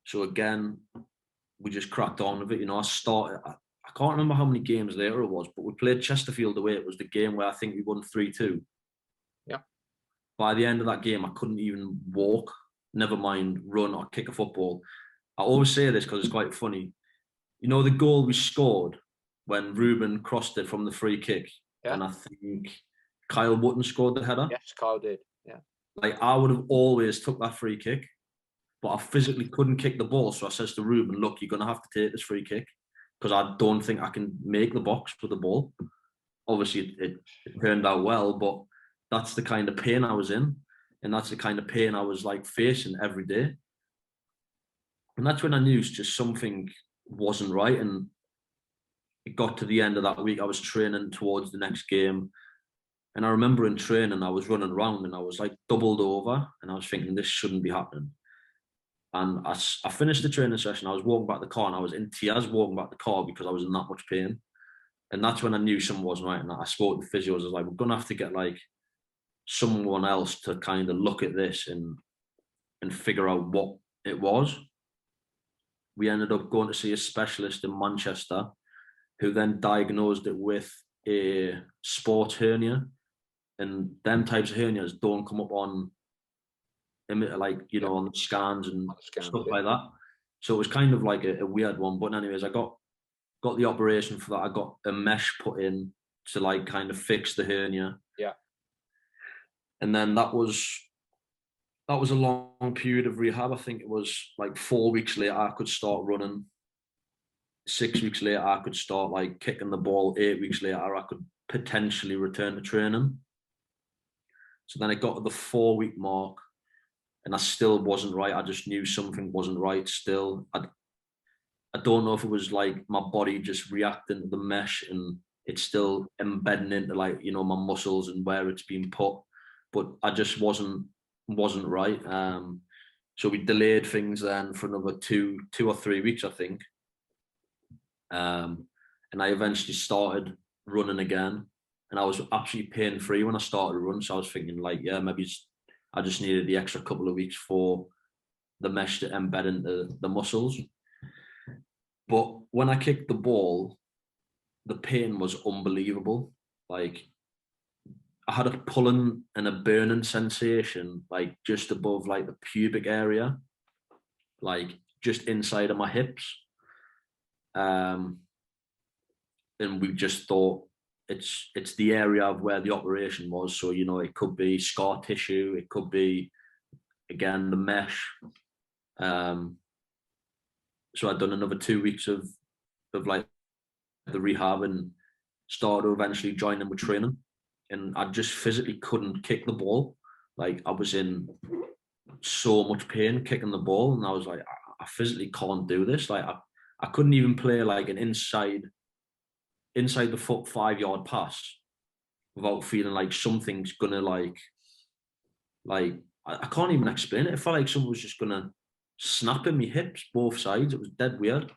So again, we just cracked on with it. You know, I can't remember how many games later it was, but we played Chesterfield away. It was the game where I think we won 3-2. Yeah. By the end of that game, I couldn't even walk, never mind run or kick a football. I always say this because it's quite funny. You know, the goal we scored when Ruben crossed it from the free kick, and I think Kyle Button scored the header. Yes, Kyle did. Yeah. Like I would have always took that free kick, but I physically couldn't kick the ball. So I says to Ruben, look, you're going to have to take this free kick because I don't think I can make the box with the ball. Obviously, it turned out well, but that's the kind of pain I was in. And that's the kind of pain I was like facing every day. And that's when I knew just something wasn't right. And it got to the end of that week. I was training towards the next game. And I remember in training, I was running around and I was like doubled over. And I was thinking, this shouldn't be happening. And I finished the training session. I was walking back the car and I was in tears walking back the car because I was in that much pain. And that's when I knew something wasn't right. And I spoke to the physios. I was like, we're going to have to get like someone else to kind of look at this and figure out what it was. We ended up going to see a specialist in Manchester who then diagnosed it with a sports hernia. And them types of hernias don't come up on, like, you know, on the scans and stuff like that. So it was kind of like a weird one. But anyways, I got the operation for that. I got a mesh put in to like kind of fix the hernia. Yeah. And then that was a long period of rehab. I think it was like 4 weeks later I could start running. 6 weeks later I could start like kicking the ball. 8 weeks later I could potentially return to training. So then it got to the 4 week mark and I still wasn't right. I just knew something wasn't right still. I don't know if it was like my body just reacting to the mesh and it's still embedding into like, you know, my muscles and where it's been put, but I just wasn't right. So we delayed things then for another two or 3 weeks, I think. And I eventually started running again and I was absolutely pain free when I started to run. So I was thinking like, yeah, maybe I just needed the extra couple of weeks for the mesh to embed into the muscles. But when I kicked the ball, the pain was unbelievable. Like I had a pulling and a burning sensation, like just above like the pubic area, like just inside of my hips. And we just thought it's the area of where the operation was. So, you know, it could be scar tissue, it could be, again, the mesh. So I'd done another 2 weeks of like the rehab and started eventually joining with training. And I just physically couldn't kick the ball. Like I was in so much pain kicking the ball. And I was like, I physically can't do this. Like I I couldn't even play like an inside the foot 5-yard pass without feeling like something's gonna like I can't even explain it. It felt like someone was just gonna snap in my hips, both sides. It was dead weird.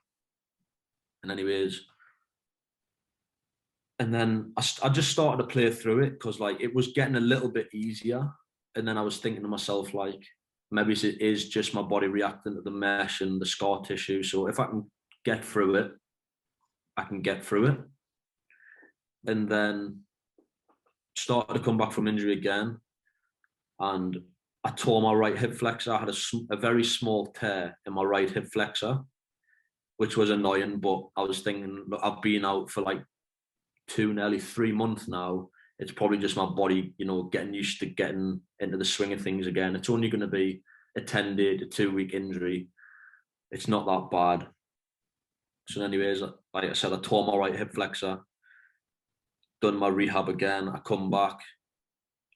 And anyways, and then I just started to play through it because like it was getting a little bit easier. And then I was thinking to myself, like, maybe it is just my body reacting to the mesh and the scar tissue. So if I can get through it, I can get through it. And then started to come back from injury again. And I tore my right hip flexor. I had a very small tear in my right hip flexor, which was annoying. But I was thinking, look, I've been out for like 2, nearly 3 months now. It's probably just my body, you know, getting used to getting into the swing of things again. It's only going to be a 10-day to 2-week injury. It's not that bad. So anyways, like I said, I tore my right hip flexor, done my rehab again. I come back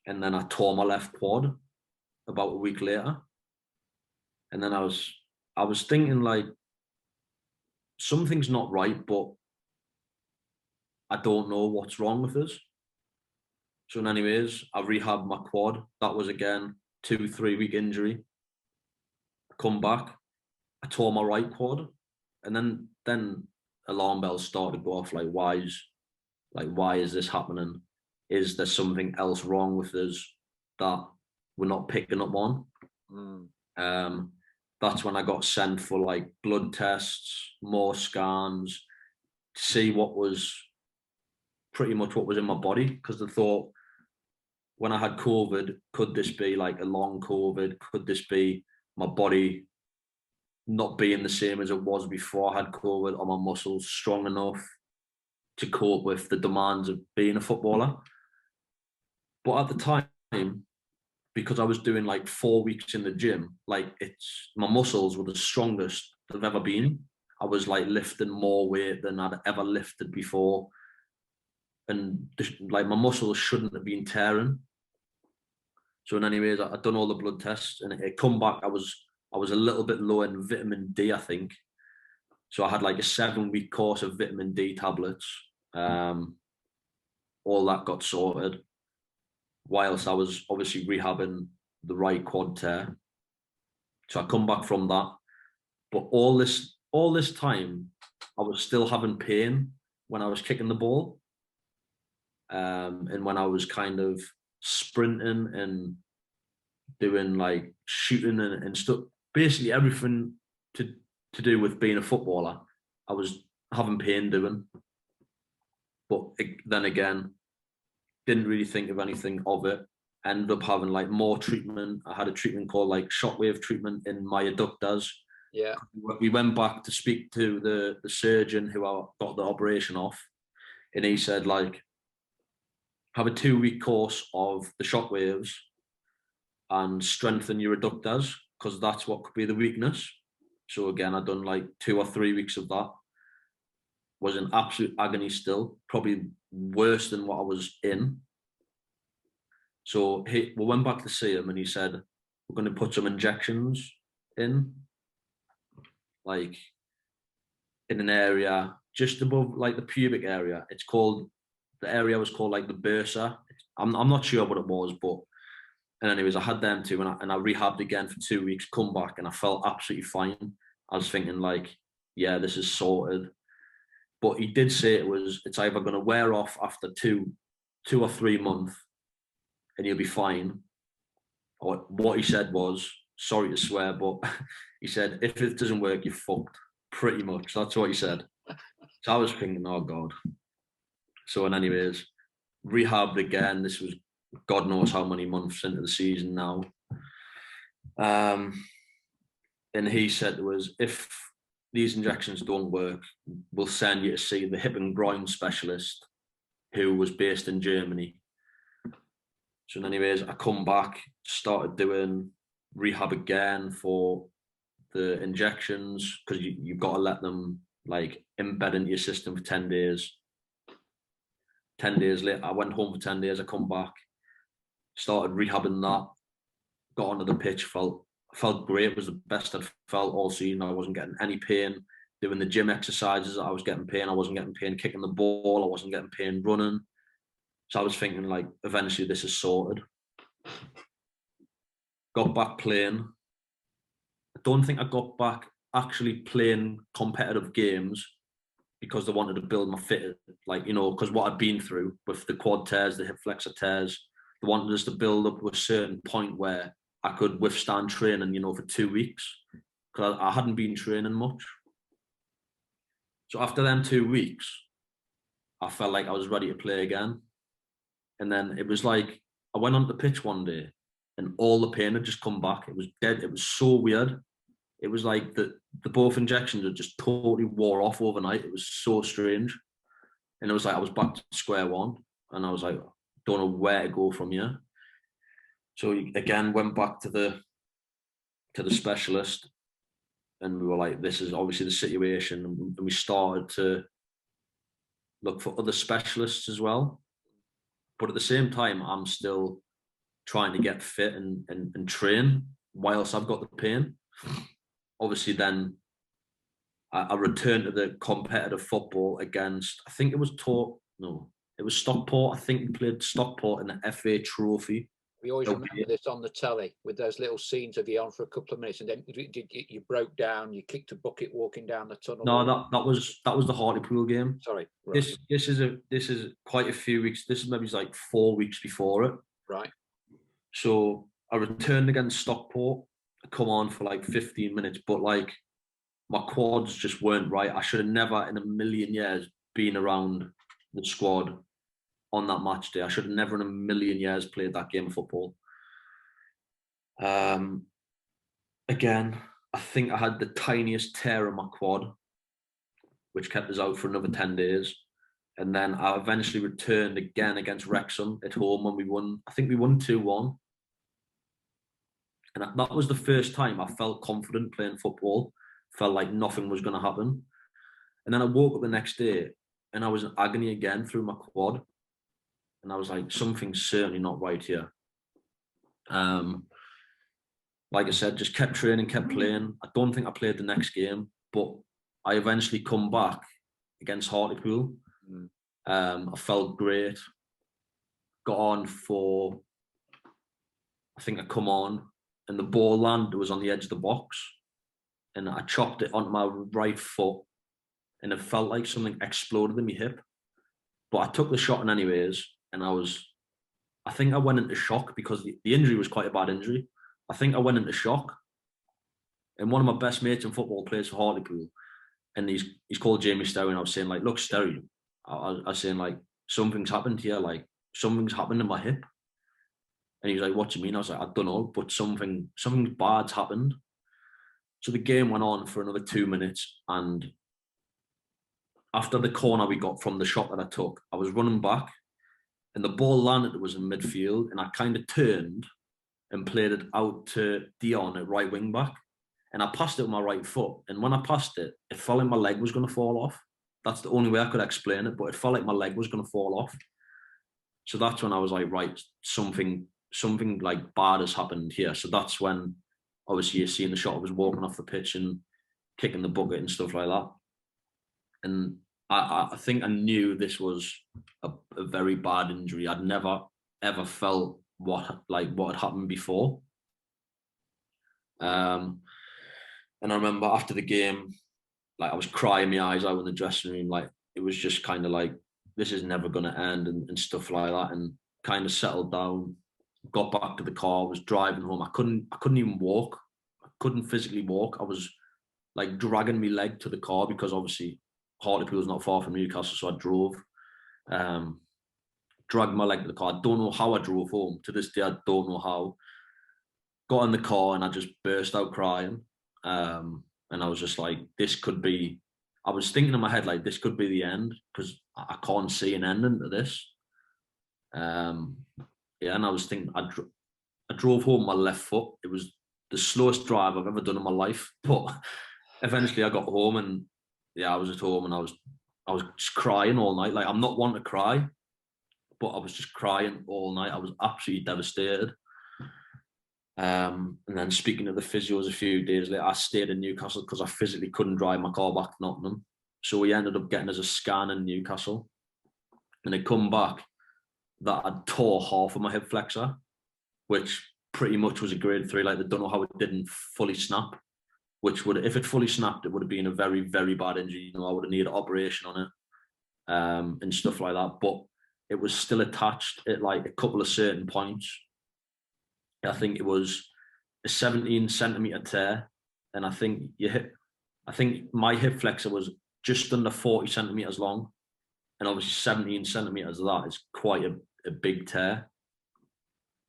and then I tore my left quad about a week later. And then I was thinking like, something's not right, but I don't know what's wrong with us. So anyways, I rehabbed my quad. That was again 2-3 week injury. I come back, I tore my right quad, and then alarm bells started to go off. Like, why is this happening? Is there something else wrong with us that we're not picking up on? That's when I got sent for like blood tests, more scans, to see what was pretty much what was in my body, because they thought when I had COVID, could this be like a long COVID? Could this be my body not being the same as it was before I had COVID? Are my muscles strong enough to cope with the demands of being a footballer? But at the time, because I was doing like 4 weeks in the gym, like my muscles were the strongest they've ever been. I was like lifting more weight than I'd ever lifted before. And like my muscles shouldn't have been tearing. So in anyways, I'd done all the blood tests and it come back. I was a little bit low in vitamin D, I think. So I had like a 7-week course of vitamin D tablets. All that got sorted, whilst I was obviously rehabbing the right quad tear. So I come back from that. But all this time, I was still having pain when I was kicking the ball. And when I was kind of sprinting and doing like shooting and stuff, basically everything to do with being a footballer, I was having pain doing. But then again, didn't really think of anything of it. Ended up having like more treatment. I had a treatment called like Shockwave Treatment in my adductors. Yeah. We went back to speak to the surgeon who I got the operation off, and he said like, have a 2-week course of the shockwaves and strengthen your adductors, because that's what could be the weakness. So again, I'd done like 2 or 3 weeks of that. Was in absolute agony still, probably worse than what I was in. So we went back to see him and he said, we're going to put some injections in, like in an area just above like the pubic area. The area was called like the bursa. I'm not sure what it was, but and anyways, I had them too, and I rehabbed again for 2 weeks, come back, and I felt absolutely fine. I was thinking like, yeah, this is sorted. But he did say it's either going to wear off after 2 or 3 months and you'll be fine. Or what he said was, sorry to swear, but he said, if it doesn't work, you're fucked. Pretty much. That's what he said. So I was thinking, oh God. So and anyways, rehabbed again. This was God knows how many months into the season now. And he said to us, if these injections don't work, we'll send you to see the hip and groin specialist who was based in Germany. So anyways, I come back, started doing rehab again for the injections, because you've got to let them like embed into your system for 10 days. 10 days later, I went home for 10 days, I come back, started rehabbing that, got onto the pitch, felt great. It was the best I'd felt all season. I wasn't getting any pain doing the gym exercises, I was getting pain. I wasn't getting pain kicking the ball. I wasn't getting pain running. So I was thinking, like, eventually this is sorted. Got back playing. I don't think I got back actually playing competitive games because they wanted to build my fit, like, you know, because what I'd been through with the quad tears, the hip flexor tears, they wanted us to build up to a certain point where I could withstand training, you know, for 2 weeks, because I hadn't been training much. So after them 2 weeks, I felt like I was ready to play again. And then it was like, I went on the pitch one day and all the pain had just come back. It was dead. It was so weird. It was like the both injections had just totally wore off overnight. It was so strange. And it was like, I was back to square one. And I was like, don't know where to go from here. So again, went back to the specialist, and we were like, this is obviously the situation. And we started to look for other specialists as well. But at the same time, I'm still trying to get fit and train whilst I've got the pain. Obviously, then I returned to the competitive football against, I think it was Stockport. I think we played Stockport in the FA Trophy. We always remember this on the telly with those little scenes of you on for a couple of minutes, and then you broke down, you kicked a bucket walking down the tunnel. No, that was the Hartlepool game. Sorry, right. This is quite a few weeks. This is maybe like 4 weeks before it. Right. So I returned against Stockport. I come on for like 15 minutes, but like my quads just weren't right. I should have never in a million years been around the squad on that match day. I should have never in a million years played that game of football. Again, I think I had the tiniest tear in my quad, which kept us out for another 10 days. And then I eventually returned again against Wrexham at home when we won. I think we won 2-1. And that was the first time I felt confident playing football. Felt like nothing was going to happen. And then I woke up the next day and I was in agony again through my quad. And I was like, something's certainly not right here. Like I said, just kept training, kept playing. I don't think I played the next game, but I eventually come back against Hartlepool. I felt great. Got on for, I think I come on, and the ball landed, was on the edge of the box. And I chopped it onto my right foot, and it felt like something exploded in my hip. But I took the shot in anyways, and I think I went into shock because the injury was quite a bad injury. I think I went into shock. And one of my best mates in football plays for Hartlepool, and he's called Jamie Sterry, and I was saying, like, look, Sterry, I was saying, like, something's happened here, like, something's happened in my hip. And he was like, what do you mean? I was like, I don't know, but something bad's happened. So the game went on for another 2 minutes, and after the corner we got from the shot that I took, I was running back, and the ball landed, it was in midfield, and I kind of turned and played it out to Dion at right wing back. And I passed it with my right foot. And when I passed it, it felt like my leg was going to fall off. That's the only way I could explain it, but it felt like my leg was going to fall off. So that's when I was like, right, something like bad has happened here. So that's when, obviously, you're seeing the shot. I was walking off the pitch and kicking the bucket and stuff like that. And I think I knew this was a very bad injury. I'd never, ever felt what had happened before. And I remember after the game, like, I was crying my eyes out in the dressing room. Like, it was just kind of like, this is never going to end and stuff like that. And kind of settled down, got back to the car, was driving home. I couldn't even walk. I couldn't physically walk. I was like dragging my leg to the car because obviously Hartlepool was not far from Newcastle, so I drove. Dragged my leg to the car. I don't know how I drove home. To this day, I don't know how. Got in the car and I just burst out crying. And I was just like, this could be, I was thinking in my head, like, this could be the end because I can't see an ending to this. Yeah, and I was thinking, I drove home my left foot. It was the slowest drive I've ever done in my life. But eventually I got home and yeah, I was at home and I was just crying all night. Like, I'm not one to cry, but I was just crying all night. I was absolutely devastated. And then speaking to the physios a few days later, I stayed in Newcastle because I physically couldn't drive my car back to Nottingham. So we ended up getting us a scan in Newcastle. And it come back that I'd tore half of my hip flexor, which pretty much was a grade 3. Like, they don't know how it didn't fully snap, which would, if it fully snapped, it would have been a very, very bad injury. You know, I would have needed an operation on it, and stuff like that. But it was still attached at like a couple of certain points. I think it was a 17 centimeter tear, and I think my hip flexor was just under 40 centimeters long, and obviously 17 centimeters of that is quite a big tear.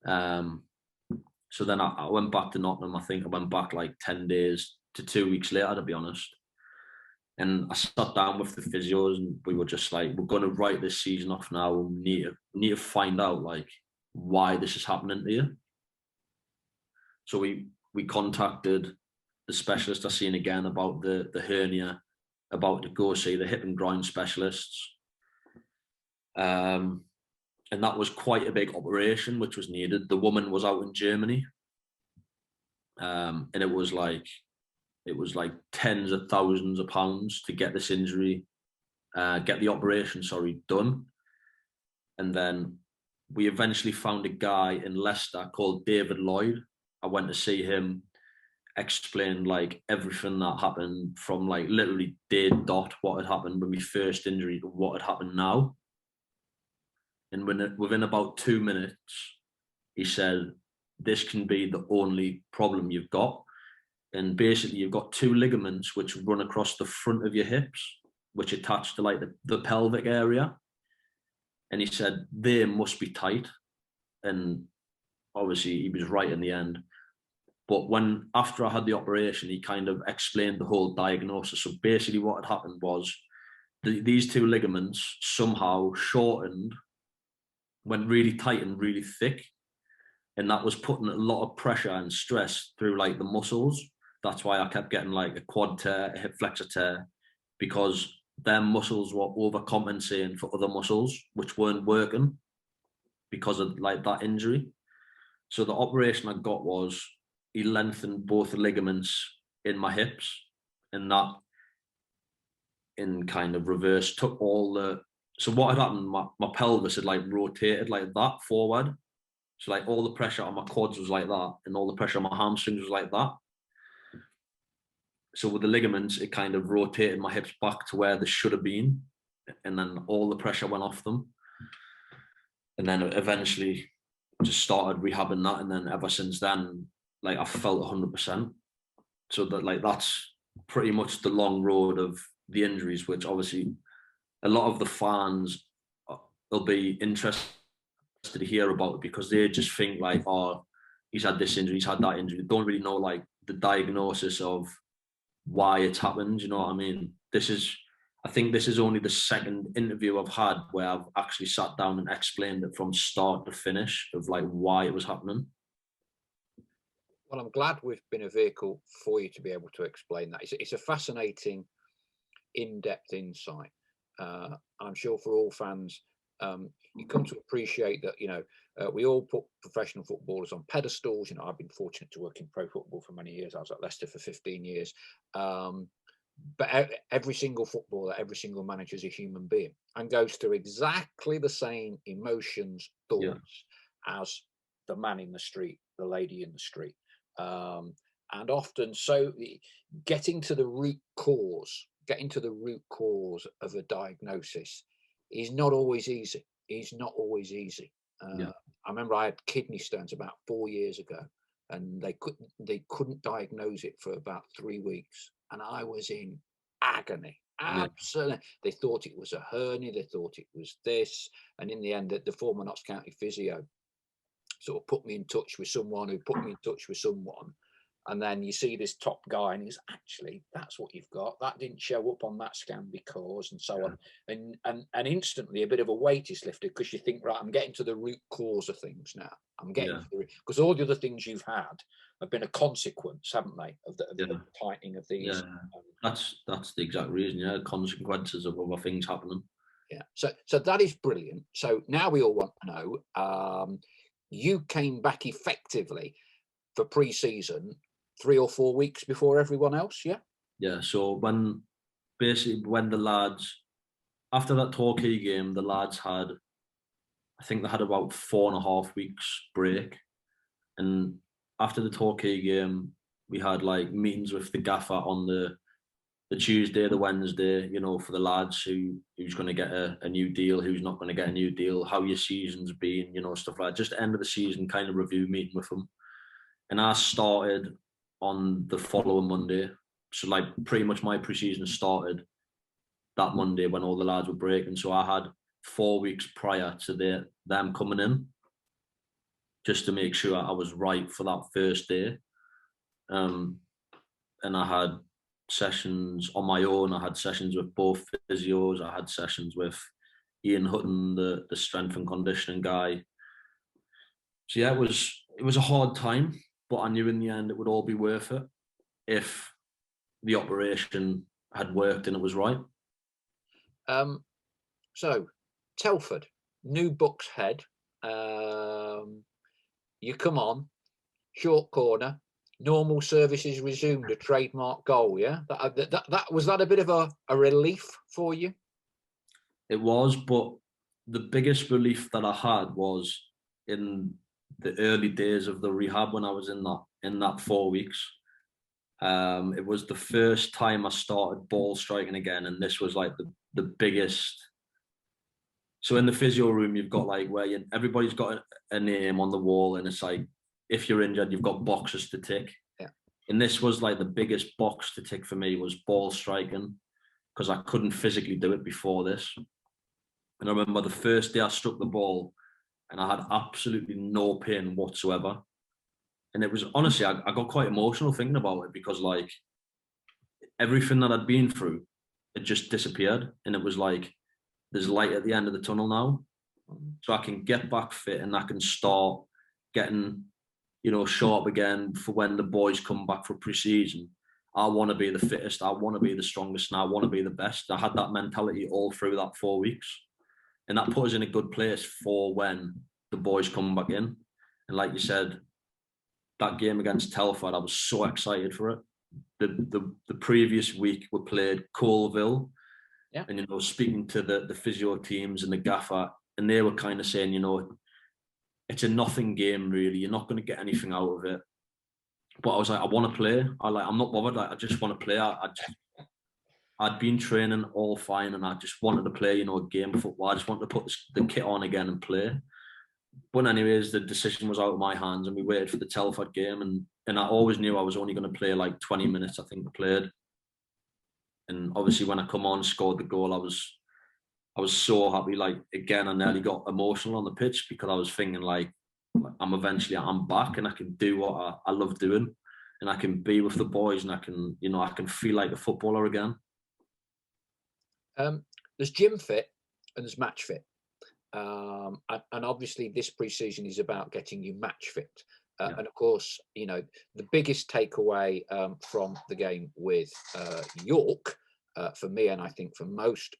So then I went back to Nottingham. I think I went back like 10 days to 2 weeks later, to be honest. And I sat down with the physios, and we were just like, we're going to write this season off now. We need to find out like why this is happening to you. So we contacted the specialist I seen again about the hernia, about to go see the hip and groin specialists. And that was quite a big operation, which was needed. The woman was out in Germany. And it was like tens of thousands of pounds to get this injury, get the operation, done. And then we eventually found a guy in Leicester called David Lloyd. I went to see him, explain like everything that happened from like literally day dot, what had happened when my first injury to what had happened now. And within about 2 minutes, he said, this can be the only problem you've got. And basically you've got 2 ligaments which run across the front of your hips, which attach to like the pelvic area. And he said, they must be tight. And obviously he was right in the end. But after I had the operation, he kind of explained the whole diagnosis. So basically what had happened was these 2 ligaments somehow shortened, went really tight and really thick. And that was putting a lot of pressure and stress through like the muscles. That's why I kept getting like a quad tear, a hip flexor tear, because their muscles were overcompensating for other muscles, which weren't working because of like that injury. So the operation I got was, he lengthened both the ligaments in my hips, and that in kind of reverse took all the, so what had happened, my pelvis had like rotated like that forward. So like all the pressure on my quads was like that, and all the pressure on my hamstrings was like that. So with the ligaments, it kind of rotated my hips back to where they should have been, and then all the pressure went off them. And then eventually just started rehabbing that, and then ever since then, like I felt 100%. So that like that's pretty much the long road of the injuries, which obviously a lot of the fans will be interested to hear about it, because they just think like, oh, he's had this injury, he's had that injury. They don't really know like the diagnosis of why it's happened. You know what I mean? I think this is only the second interview I've had where I've actually sat down and explained it from start to finish of like why it was happening. Well, I'm glad we've been a vehicle for you to be able to explain that. It's a fascinating, in-depth insight. I'm sure for all fans, you come to appreciate that, we all put professional footballers on pedestals. You know, I've been fortunate to work in pro football for many years. I was at Leicester for 15 years. But every single footballer, every single manager is a human being and goes through exactly the same emotions, thoughts as the man in the street, the lady in the street. And often, so getting to the root cause of a diagnosis is not always easy. I remember I had kidney stones about 4 years ago, and they couldn't diagnose it for about 3 weeks, and I was in agony. Absolutely. They thought it was a hernia, they thought it was this, and in the end, the former Notts County physio sort of put me in touch with someone who put me in touch with someone. And then you see this top guy, and he's actually, that's what you've got. That didn't show up on that scan because, and so on. And instantly a bit of a weight is lifted, because you think, right, I'm getting to the root cause of things now. I'm getting to, because all the other things you've had have been a consequence, haven't they, of the tightening of these. That's the exact reason. Consequences of other things happening. So that is brilliant. So now we all want to know, you came back effectively. for pre-season 3 or 4 weeks before everyone else. Yeah. Yeah. So when the lads, after that Torquay game, the lads had, I think they had about 4.5 weeks break. And after the Torquay game, we had like meetings with the gaffer on the Tuesday, the Wednesday, you know, for the lads who's going to get a new deal, who's not going to get a new deal, how your season's been, you know, stuff like that. Just end of the season kind of review meeting with them. And I started on the following Monday. So like pretty much my pre-season started that Monday when all the lads were breaking. So I had 4 weeks prior to them coming in, just to make sure I was right for that first day. And I had sessions on my own. I had sessions with both physios. I had sessions with Ian Hutton, the strength and conditioning guy. So yeah, it was a hard time, but I knew in the end it would all be worth it if the operation had worked and it was right. So Telford, new Bucks head. You come on, short corner, normal services resumed, a trademark goal. Yeah, that was that a bit of a relief for you? It was, but the biggest relief that I had was in the early days of the rehab when I was in that 4 weeks. It was the first time I started ball striking again, and this was like the biggest. So in the physio room, you've got like where everybody's got a name on the wall, and it's like if you're injured, you've got boxes to tick. Yeah. And this was like the biggest box to tick for me was ball striking, because I couldn't physically do it before this. And I remember the first day I struck the ball, and I had absolutely no pain whatsoever. And it was honestly, I got quite emotional thinking about it, because like everything that I'd been through, it just disappeared. And it was like, there's light at the end of the tunnel now. So I can get back fit and I can start getting, you know, sharp again for when the boys come back for pre-season. I want to be the fittest, I want to be the strongest, and I want to be the best. I had that mentality all through that 4 weeks. And that put us in a good place for when the boys come back in. And like you said, that game against Telford, I was so excited for it. The previous week we played Colville. Yeah. And, you know, speaking to the physio teams and the gaffer, and they were kind of saying, you know, it's a nothing game really. You're not going to get anything out of it. But I was like, I want to play. I'm not bothered. Like, I just want to play. I'd been training all fine, and I just wanted to play, you know, a game of football. I just wanted to put the kit on again and play. But anyways, the decision was out of my hands, and we waited for the Telford game, and I always knew I was only going to play like 20 minutes, I think I played. And obviously when I come on, scored the goal, I was so happy. Like, again, I nearly got emotional on the pitch, because I was thinking like, I'm back and I can do what I love doing, and I can be with the boys, and I can feel like a footballer again. There's gym fit and there's match fit. And obviously this pre-season is about getting you match fit. Yeah. And of course, you know, the biggest takeaway from the game with York, for me, and I think for most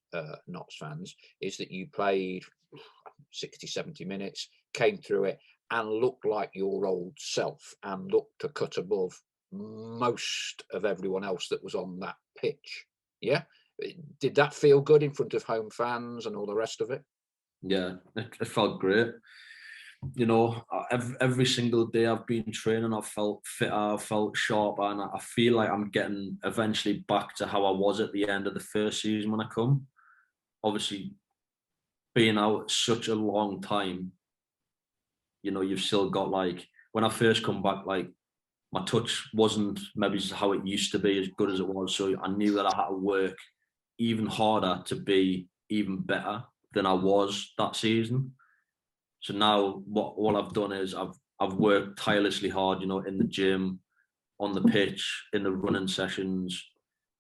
Notts fans, is that you played 60, 70 minutes, came through it, and looked like your old self, and looked to cut above most of everyone else that was on that pitch. Yeah? Did that feel good in front of home fans and all the rest of it? Yeah, it felt great. You know, every single day I've been training, I've felt fitter, I've felt sharper, and I feel like I'm getting eventually back to how I was at the end of the first season when I come. Obviously, being out such a long time, you know, you've still got, like, when I first come back, like, my touch wasn't maybe how it used to be, as good as it was. So I knew that I had to work even harder to be even better than I was that season. So now what I've done is I've worked tirelessly hard, you know, in the gym, on the pitch, in the running sessions,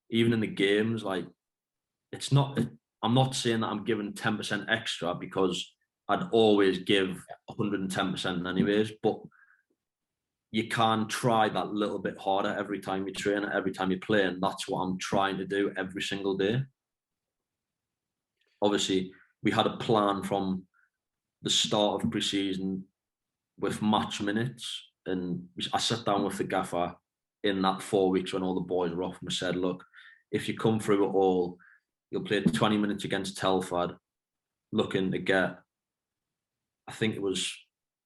even in the games. Like, I'm not saying that I'm giving 10% extra, because I'd always give 110% anyways, but you can try that little bit harder every time you train, every time you play, and that's what I'm trying to do every single day. Obviously, we had a plan from the start of pre-season with match minutes, and I sat down with the gaffer in that 4 weeks when all the boys were off, and we said, look, if you come through it all, you'll play 20 minutes against Telford, looking to get, I think it was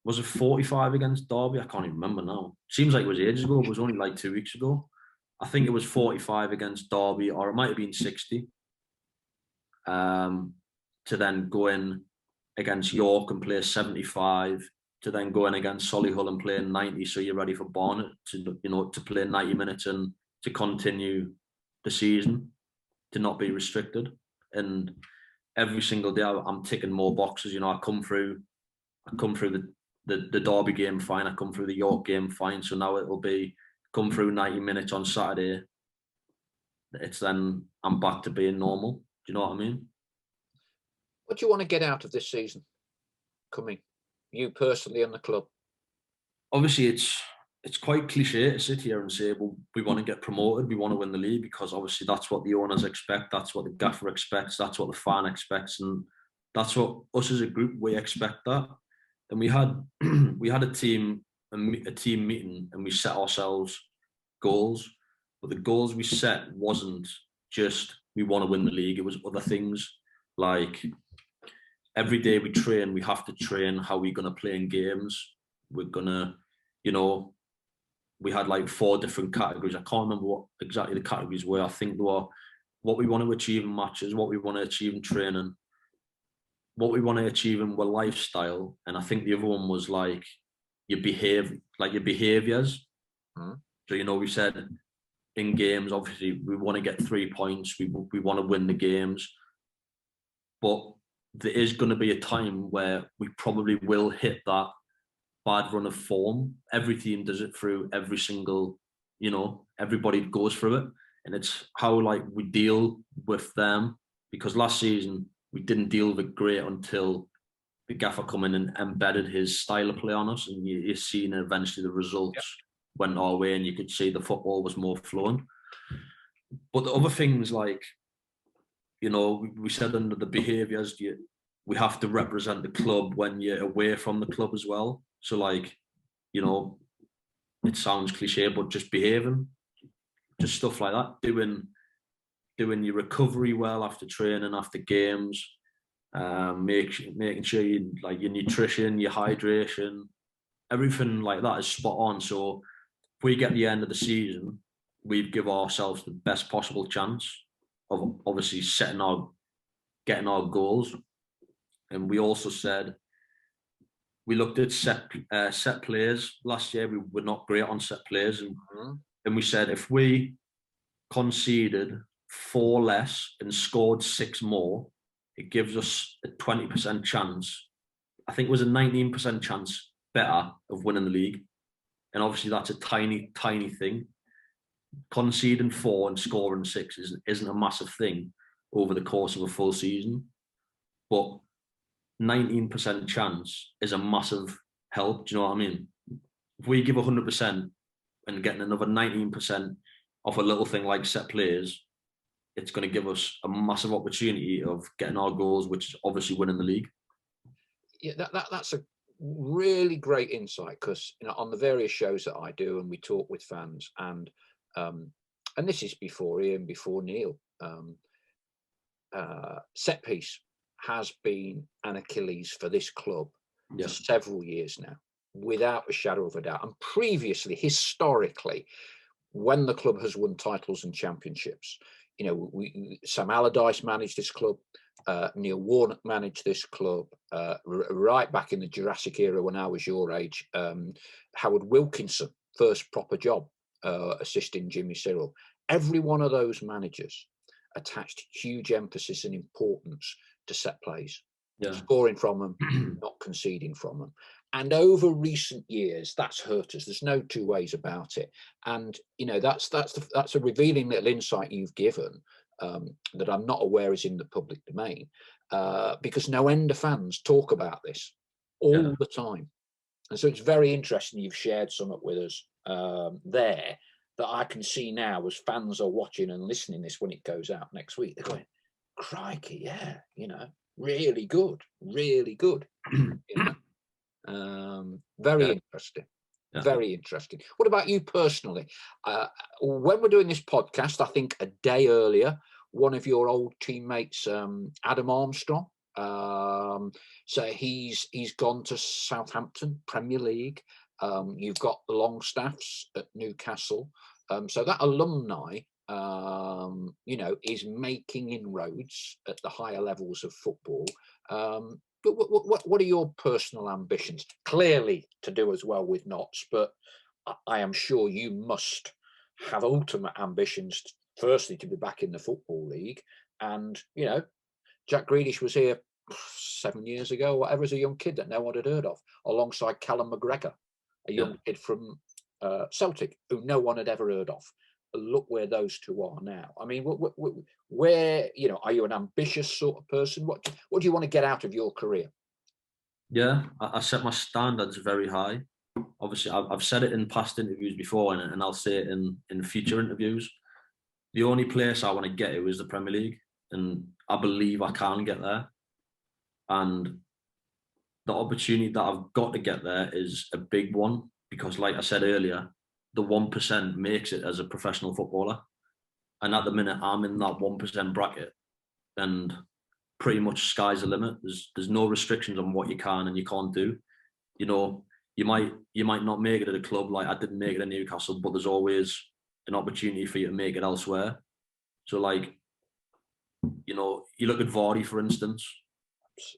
it 45 against Derby? I can't even remember now. Seems like it was ages ago. It was only like 2 weeks ago. I think it was 45 against Derby, or it might have been 60. To then go in against York and play 75, to then go in against Solihull and play 90, so you're ready for Barnet to play 90 minutes and to continue the season, to not be restricted. And every single day I'm ticking more boxes. I come through the Derby game fine, I come through the York game fine, so now it'll be come through 90 minutes on Saturday. It's then I'm back to being normal. Do you know what I mean? What do you want to get out of this season coming, you personally and the club? Obviously, it's quite cliche to sit here and say, well, we want to get promoted, we want to win the league, because obviously that's what the owners expect, that's what the gaffer expects, that's what the fan expects, and that's what us as a group, we expect that. And we had a team meeting, and we set ourselves goals, but the goals we set wasn't just we want to win the league, it was other things. Like, every day we train, we have to train how we're going to play in games. We're going to, we had like 4 different categories. I can't remember what exactly the categories were. I think they were what we want to achieve in matches, what we want to achieve in training, what we want to achieve in our lifestyle. And I think the other one was like your behaviors. So, we said in games, obviously we want to get 3 points. We want to win the games. But there is going to be a time where we probably will hit that bad run of form. Every team does it through every single, everybody goes through it. And it's how we deal with them. Because last season we didn't deal with it great until the gaffer come in and embedded his style of play on us. And you've seen eventually the results went our way, and you could see the football was more flowing. But the other things we said under the behaviours, we have to represent the club when you're away from the club as well. So it sounds cliche, but just behaving, just stuff like that, doing your recovery well after training, after games, making sure your nutrition, your hydration, everything like that is spot on. So if we get the end of the season, we give ourselves the best possible chance of obviously getting our goals. And we also said, we looked at set players last year. We were not great on set players, and we said if we conceded 4 less and scored 6 more, it gives us a 20% chance. I think it was a 19% chance better of winning the league. And obviously that's a tiny, tiny thing. Conceding 4 and scoring 6 isn't a massive thing over the course of a full season, but 19% chance is a massive help. Do you know what I mean? If we give 100% and getting another 19% off a little thing like set plays, it's going to give us a massive opportunity of getting our goals, which is obviously winning the league. Yeah, that's a really great insight, because on the various shows that I do, and we talk with fans, and this is before Ian, before Neil, set piece has been an Achilles for this club for several years now, without a shadow of a doubt. And previously, historically, when the club has won titles and championships, Sam Allardyce managed this club, Neil Warnock managed this club, right back in the Jurassic era when I was your age. Howard Wilkinson, first proper job, assisting Jimmy Cyril. Every one of those managers attached huge emphasis and importance to set plays, scoring from them, not conceding from them. And over recent years, that's hurt us. There's no 2 ways about it. And that's a revealing little insight you've given, that I'm not aware is in the public domain, because no end of fans talk about this all the time. And so it's very interesting you've shared something with us there that I can see now as fans are watching and listening this when it goes out next week. They're going, crikey, really good, really good. Very interesting. Yeah. Very interesting. What about you personally? When we're doing this podcast, I think a day earlier, one of your old teammates, Adam Armstrong, so he's gone to Southampton, Premier League. You've got the Longstaffs at Newcastle. So that alumni, is making inroads at the higher levels of football. But what are your personal ambitions? Clearly to do as well with Notts, but I am sure you must have ultimate ambitions, firstly, to be back in the Football League. And, Jack Grealish was here 7 years ago, whatever, as a young kid that no one had heard of, alongside Callum McGregor, a young kid from Celtic, who no one had ever heard of. Look where those two are now. I mean, where, are you an ambitious sort of person? What do you want to get out of your career? Yeah, I set my standards very high. Obviously, I've said it in past interviews before, and I'll say it in future interviews. The only place I want to get to is the Premier League, and I believe I can get there. And the opportunity that I've got to get there is a big one, because like I said earlier, the 1% makes it as a professional footballer. And at the minute, I'm in that 1% bracket, and pretty much sky's the limit. There's no restrictions on what you can and you can't do. You might not make it at a club, like I didn't make it at Newcastle, but there's always an opportunity for you to make it elsewhere. So like, you look at Vardy, for instance.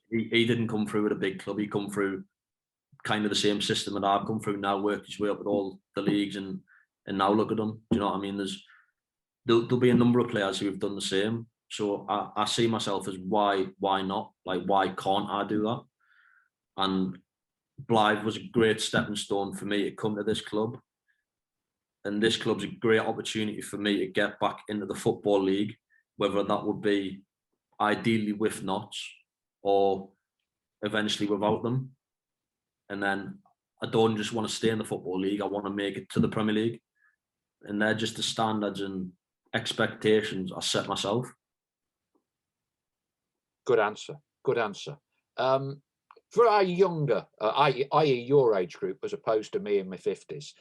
He didn't come through at a big club. He come through kind of the same system that I've come through now, worked his way up with all the leagues, and now look at him. Do you know what I mean? There'll be a number of players who have done the same. So I see myself as why not? Like, why can't I do that? And Blyth was a great stepping stone for me to come to this club. And this club's a great opportunity for me to get back into the Football League, whether that would be ideally with Notts or eventually without them. And then I don't just want to stay in the Football League, I want to make it to the Premier League. And they're just the standards and expectations I set myself. Good answer. For our younger, i.e. your age group, as opposed to me in my 50s,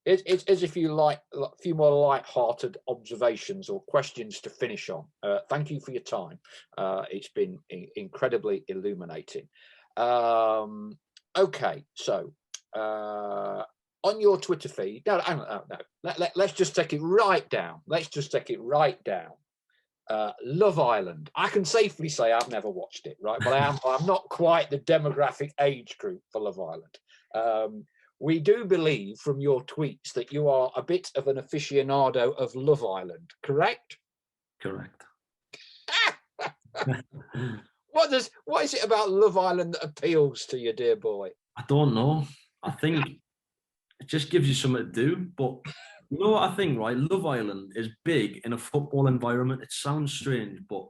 it's as if you like a few more light-hearted observations or questions to finish on. Thank you for your time. It's been incredibly illuminating. Okay, so on your Twitter feed, no. Let's just take it right down. Love Island. I can safely say I've never watched it, right? But I'm not quite the demographic age group for Love Island. We do believe from your tweets that you are a bit of an aficionado of Love Island, correct? Correct. What is it about Love Island that appeals to you, dear boy? I don't know. I think it just gives you something to do. But you know what I think, right? Love Island is big in a football environment. It sounds strange, but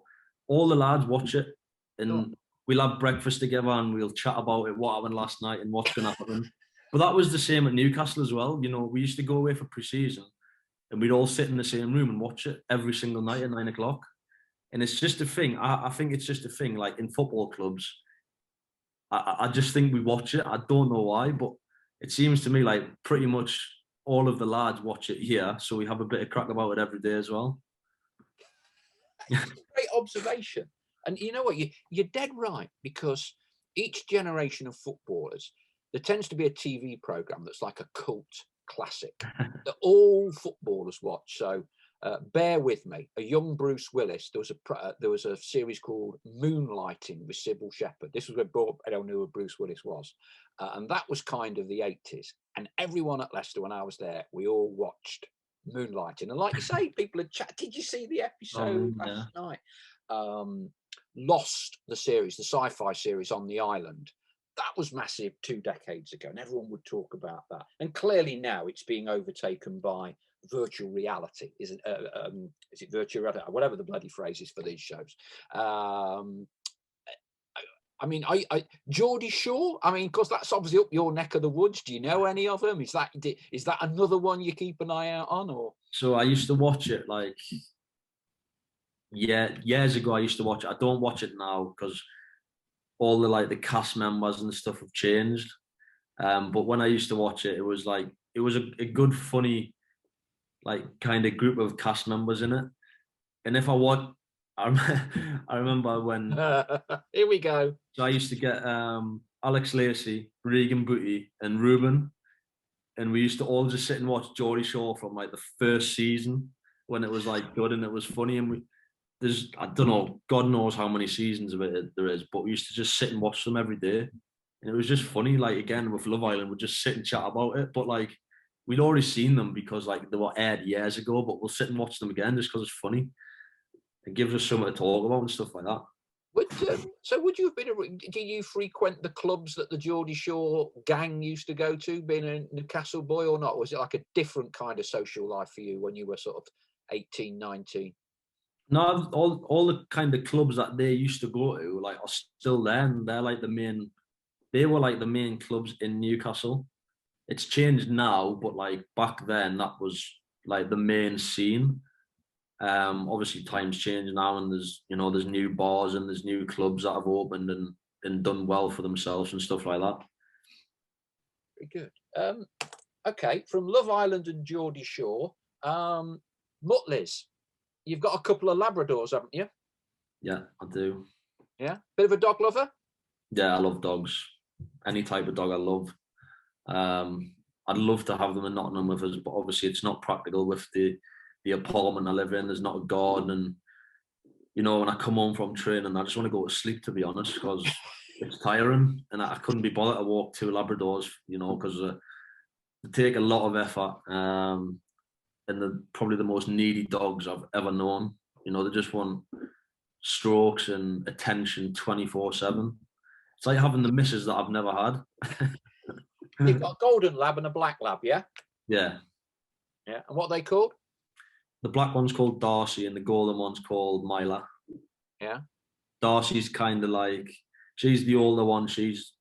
all the lads watch it, and we'll have breakfast together and we'll chat about it, what happened last night and what's going to happen. But that was the same at Newcastle as well. We used to go away for pre-season and we'd all sit in the same room and watch it every single night at 9 o'clock. And it's just a thing. I think it's just a thing. Like in football clubs, I just think we watch it. I don't know why, but it seems to me like pretty much all of the lads watch it here. So we have a bit of crack about it every day as well. Great observation. And you know what? You're dead right, because each generation of footballers, there tends to be a TV program that's like a cult classic that all footballers watch. So bear with me. A young Bruce Willis. There was a series called Moonlighting with Sybil Shepherd. This was when I don't know who Bruce Willis was, and that was kind of the 80s. And everyone at Leicester, when I was there, we all watched Moonlighting. And like you say, people had chat. Did you see the episode last night? Lost, the series, the sci-fi series on the island. That was massive 2 decades ago, and everyone would talk about that. And clearly now it's being overtaken by virtual reality. Is it virtual reality? Whatever the bloody phrase is for these shows. I mean, Geordie Shore. I mean, because that's obviously up your neck of the woods. Do you know any of them? Is that another one you keep an eye out on? Or so I used to watch it like years ago. I used to watch it. I don't watch it now because all the cast members and stuff have changed. But when I used to watch it, it was a good, funny, like kind of group of cast members in it. And if I watch, I remember when Here we go. so I used to get Alex Lacey, Regan Booty, and Ruben, and we used to all just sit and watch Geordie Shore from like the first season when it was like good and it was funny. And there's, I don't know, God knows how many seasons of it there is, but we used to just sit and watch them every day, and it was just funny. Like again with Love Island, we'd just sit and chat about it, but like we'd already seen them because like they were aired years ago, but we'll sit and watch them again just because it's funny. It gives us something to talk about and stuff like that. Would you have been? Do you frequent the clubs that the Geordie Shore gang used to go to, being a Newcastle boy or not? Was it like a different kind of social life for you when you were sort of 18, 19? No, all the kind of clubs that they used to go to like are still there, and they're like the main. They were like the main clubs in Newcastle. It's changed now, but like back then, that was like the main scene. Obviously times change now, and there's new bars and there's new clubs that have opened and done well for themselves and stuff like that. Very good. Okay, from Love Island and Geordie Shore, Mutleys. You've got a couple of Labradors, haven't you? Yeah, I do. Yeah, bit of a dog lover. Yeah, I love dogs. Any type of dog I love. I'd love to have them in Nottingham with us, but obviously it's not practical with the apartment I live in. There's not a garden, and when I come home from training, I just want to go to sleep, to be honest, because it's tiring, and I couldn't be bothered to walk 2 Labradors, because they take a lot of effort, and they're probably the most needy dogs I've ever known. They just want strokes and attention 24/7. It's like having the missus that I've never had. You've got a golden lab and a black lab, yeah? Yeah. Yeah, and what are they called? The black one's called Darcy and the golden one's called Myla. Yeah. Darcy's kind of like, she's the older one. She's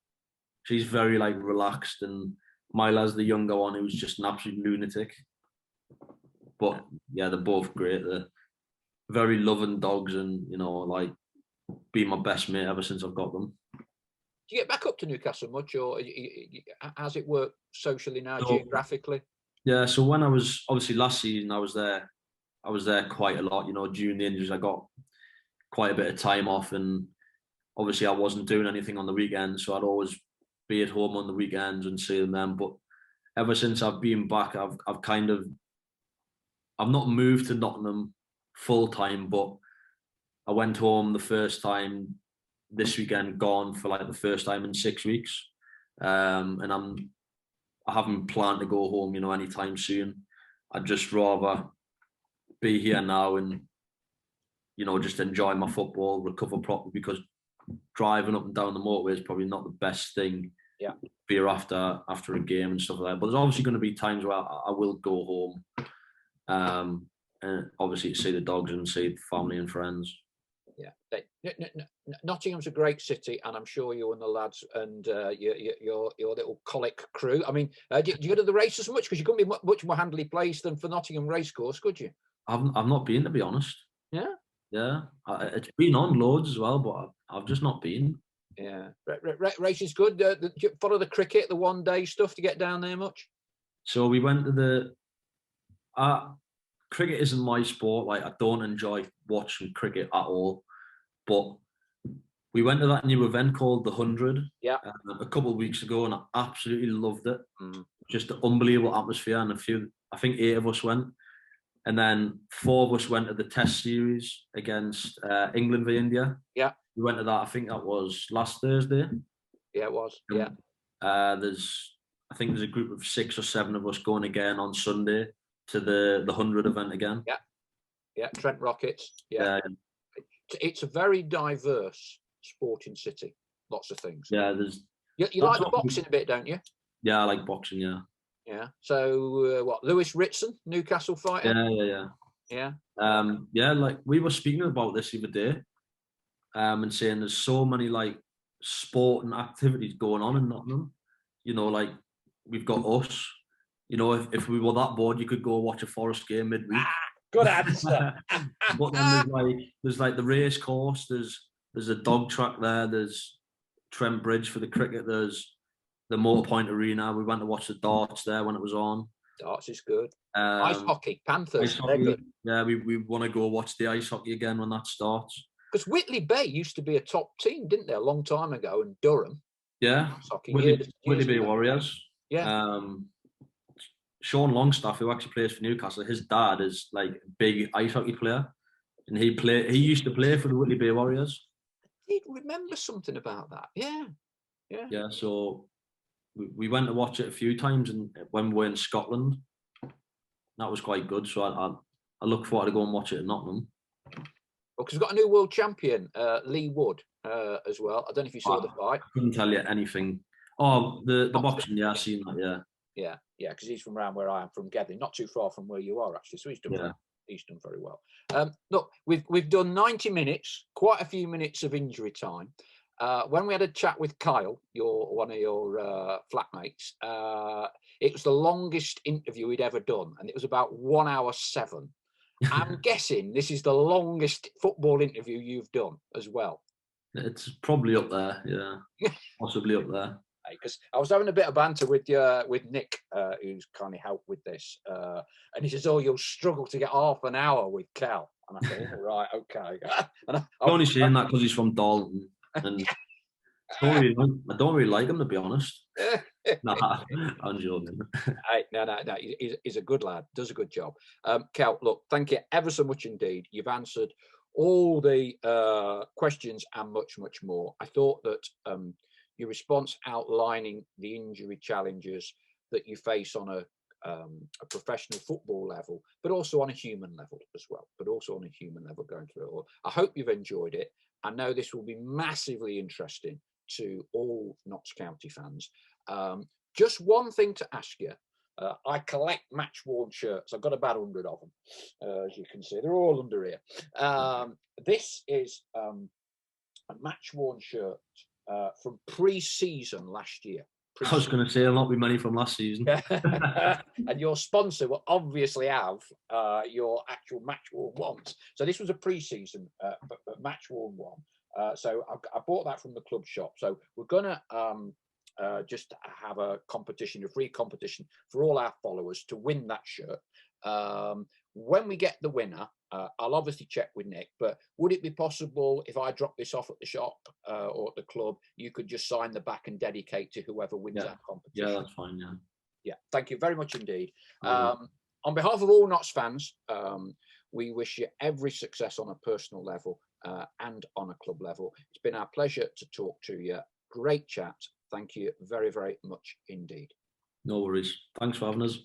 very like relaxed, and Myla's the younger one who's just an absolute lunatic. But yeah, they're both great. They're very loving dogs, and like been my best mate ever since I've got them. Do you get back up to Newcastle much, or has it worked socially now, geographically? Yeah, so when I was obviously last season, I was there quite a lot. During the injuries, I got quite a bit of time off, and obviously I wasn't doing anything on the weekends, so I'd always be at home on the weekends and see them then. But ever since I've been back, I've not moved to Nottingham full time, but I went home the first time this weekend, gone for like the first time in 6 weeks, and I haven't planned to go home, anytime soon. I'd just rather be here now and just enjoy my football, recover properly, because driving up and down the motorway is probably not the best thing. Yeah. Fear after a game and stuff like that. But there's obviously going to be times where I will go home, and obviously to see the dogs and see family and friends. Yeah, Nottingham's a great city, and I'm sure you and the lads and your little colic crew. I mean, do you go to the races much? Because you couldn't be much more handily placed than for Nottingham Racecourse, could you? I've not been, to be honest. Yeah. Yeah, it's been on loads as well, but I've just not been. Yeah, racing's good. Do you follow the cricket, the one-day stuff to get down there much? So we went to the. Cricket isn't my sport. Like, I don't enjoy watching cricket at all. But we went to that new event called the 100 a couple of weeks ago, and I absolutely loved it. Just an unbelievable atmosphere, and I think 8 of us went. And then 4 of us went to the Test series against England v India. Yeah. We went to that, I think that was last Thursday. Yeah, it was. Yeah. I think there's a group of 6 or 7 of us going again on Sunday to the 100 event again. Yeah. Yeah, Trent Rockets. Yeah. It's a very diverse sporting city. Lots of things. Yeah, there's. You like the boxing a bit, don't you? Yeah, I like boxing. Yeah. Yeah. So what? Lewis Ritson, Newcastle fighter. Yeah. Yeah. Like we were speaking about this the other day, and saying there's so many like sport and activities going on in Nottingham. Like we've got us. If we were that bored, you could go watch a Forest game midweek. Good answer. But then there's like the race course. There's a dog track there. There's Trent Bridge for the cricket. There's the Motor Point Arena. We went to watch the darts there when it was on. Darts is good. Ice hockey, Panthers. Ice hockey, yeah, we want to go watch the ice hockey again when that starts. Because Whitley Bay used to be a top team, didn't they, a long time ago, and Durham. Yeah, Hockey, Whitley Bay Warriors. Yeah. Sean Longstaff, who actually plays for Newcastle, his dad is like a big ice hockey player, and he used to play for the Whitley Bay Warriors. I did remember something about that. Yeah. So we went to watch it a few times, and when we were in Scotland, that was quite good. So I look forward to go and watch it in Nottingham. Well, because we've got a new world champion, Lee Wood, as well. I don't know if you saw the fight. I couldn't tell you anything. Oh, the boxing, yeah, I've seen that, yeah, because he's from around where I am, from Gedling, not too far from where you are actually. So he's done very well. Look, we've done 90 minutes, quite a few minutes of injury time. When we had a chat with Kyle, one of your flatmates, it was the longest interview we'd ever done, and it was about 1 hour 7. I'm guessing this is the longest football interview you've done as well. It's probably up there, yeah, possibly up there. Because I was having a bit of banter with Nick, who's kindly helped with this, and he says, "Oh, you'll struggle to get half an hour with Cal." And I thought, "All right, okay." I'm only saying that because he's from Dalton, and I don't really like him, to be honest. Nah, I'm joking. No, he's a good lad, does a good job. Cal, look, thank you ever so much indeed. You've answered all the questions and much, much more. I thought that your response outlining the injury challenges that you face on a professional football level, but also on a human level as well, going through it all. I hope you've enjoyed it. I know this will be massively interesting to all Notts County fans. Just one thing to ask you. I collect match-worn shirts. I've got about 100 of them, as you can see. They're all under here. This is a match-worn shirt from pre-season last year. I was going to say, there'll not be many from last season. And your sponsor will obviously have your actual match-worn ones. So this was a pre-season match-worn one. So I bought that from the club shop. So we're going to just have a competition, a free competition for all our followers to win that shirt. When we get the winner, I'll obviously check with Nick, but would it be possible if I drop this off at the shop or at the club, you could just sign the back and dedicate to whoever wins that competition? Yeah, that's fine, Yeah, thank you very much indeed. On behalf of all Notts fans, we wish you every success on a personal level and on a club level. It's been our pleasure to talk to you. Great chat. Thank you very, very much indeed. No worries. Thanks for having us.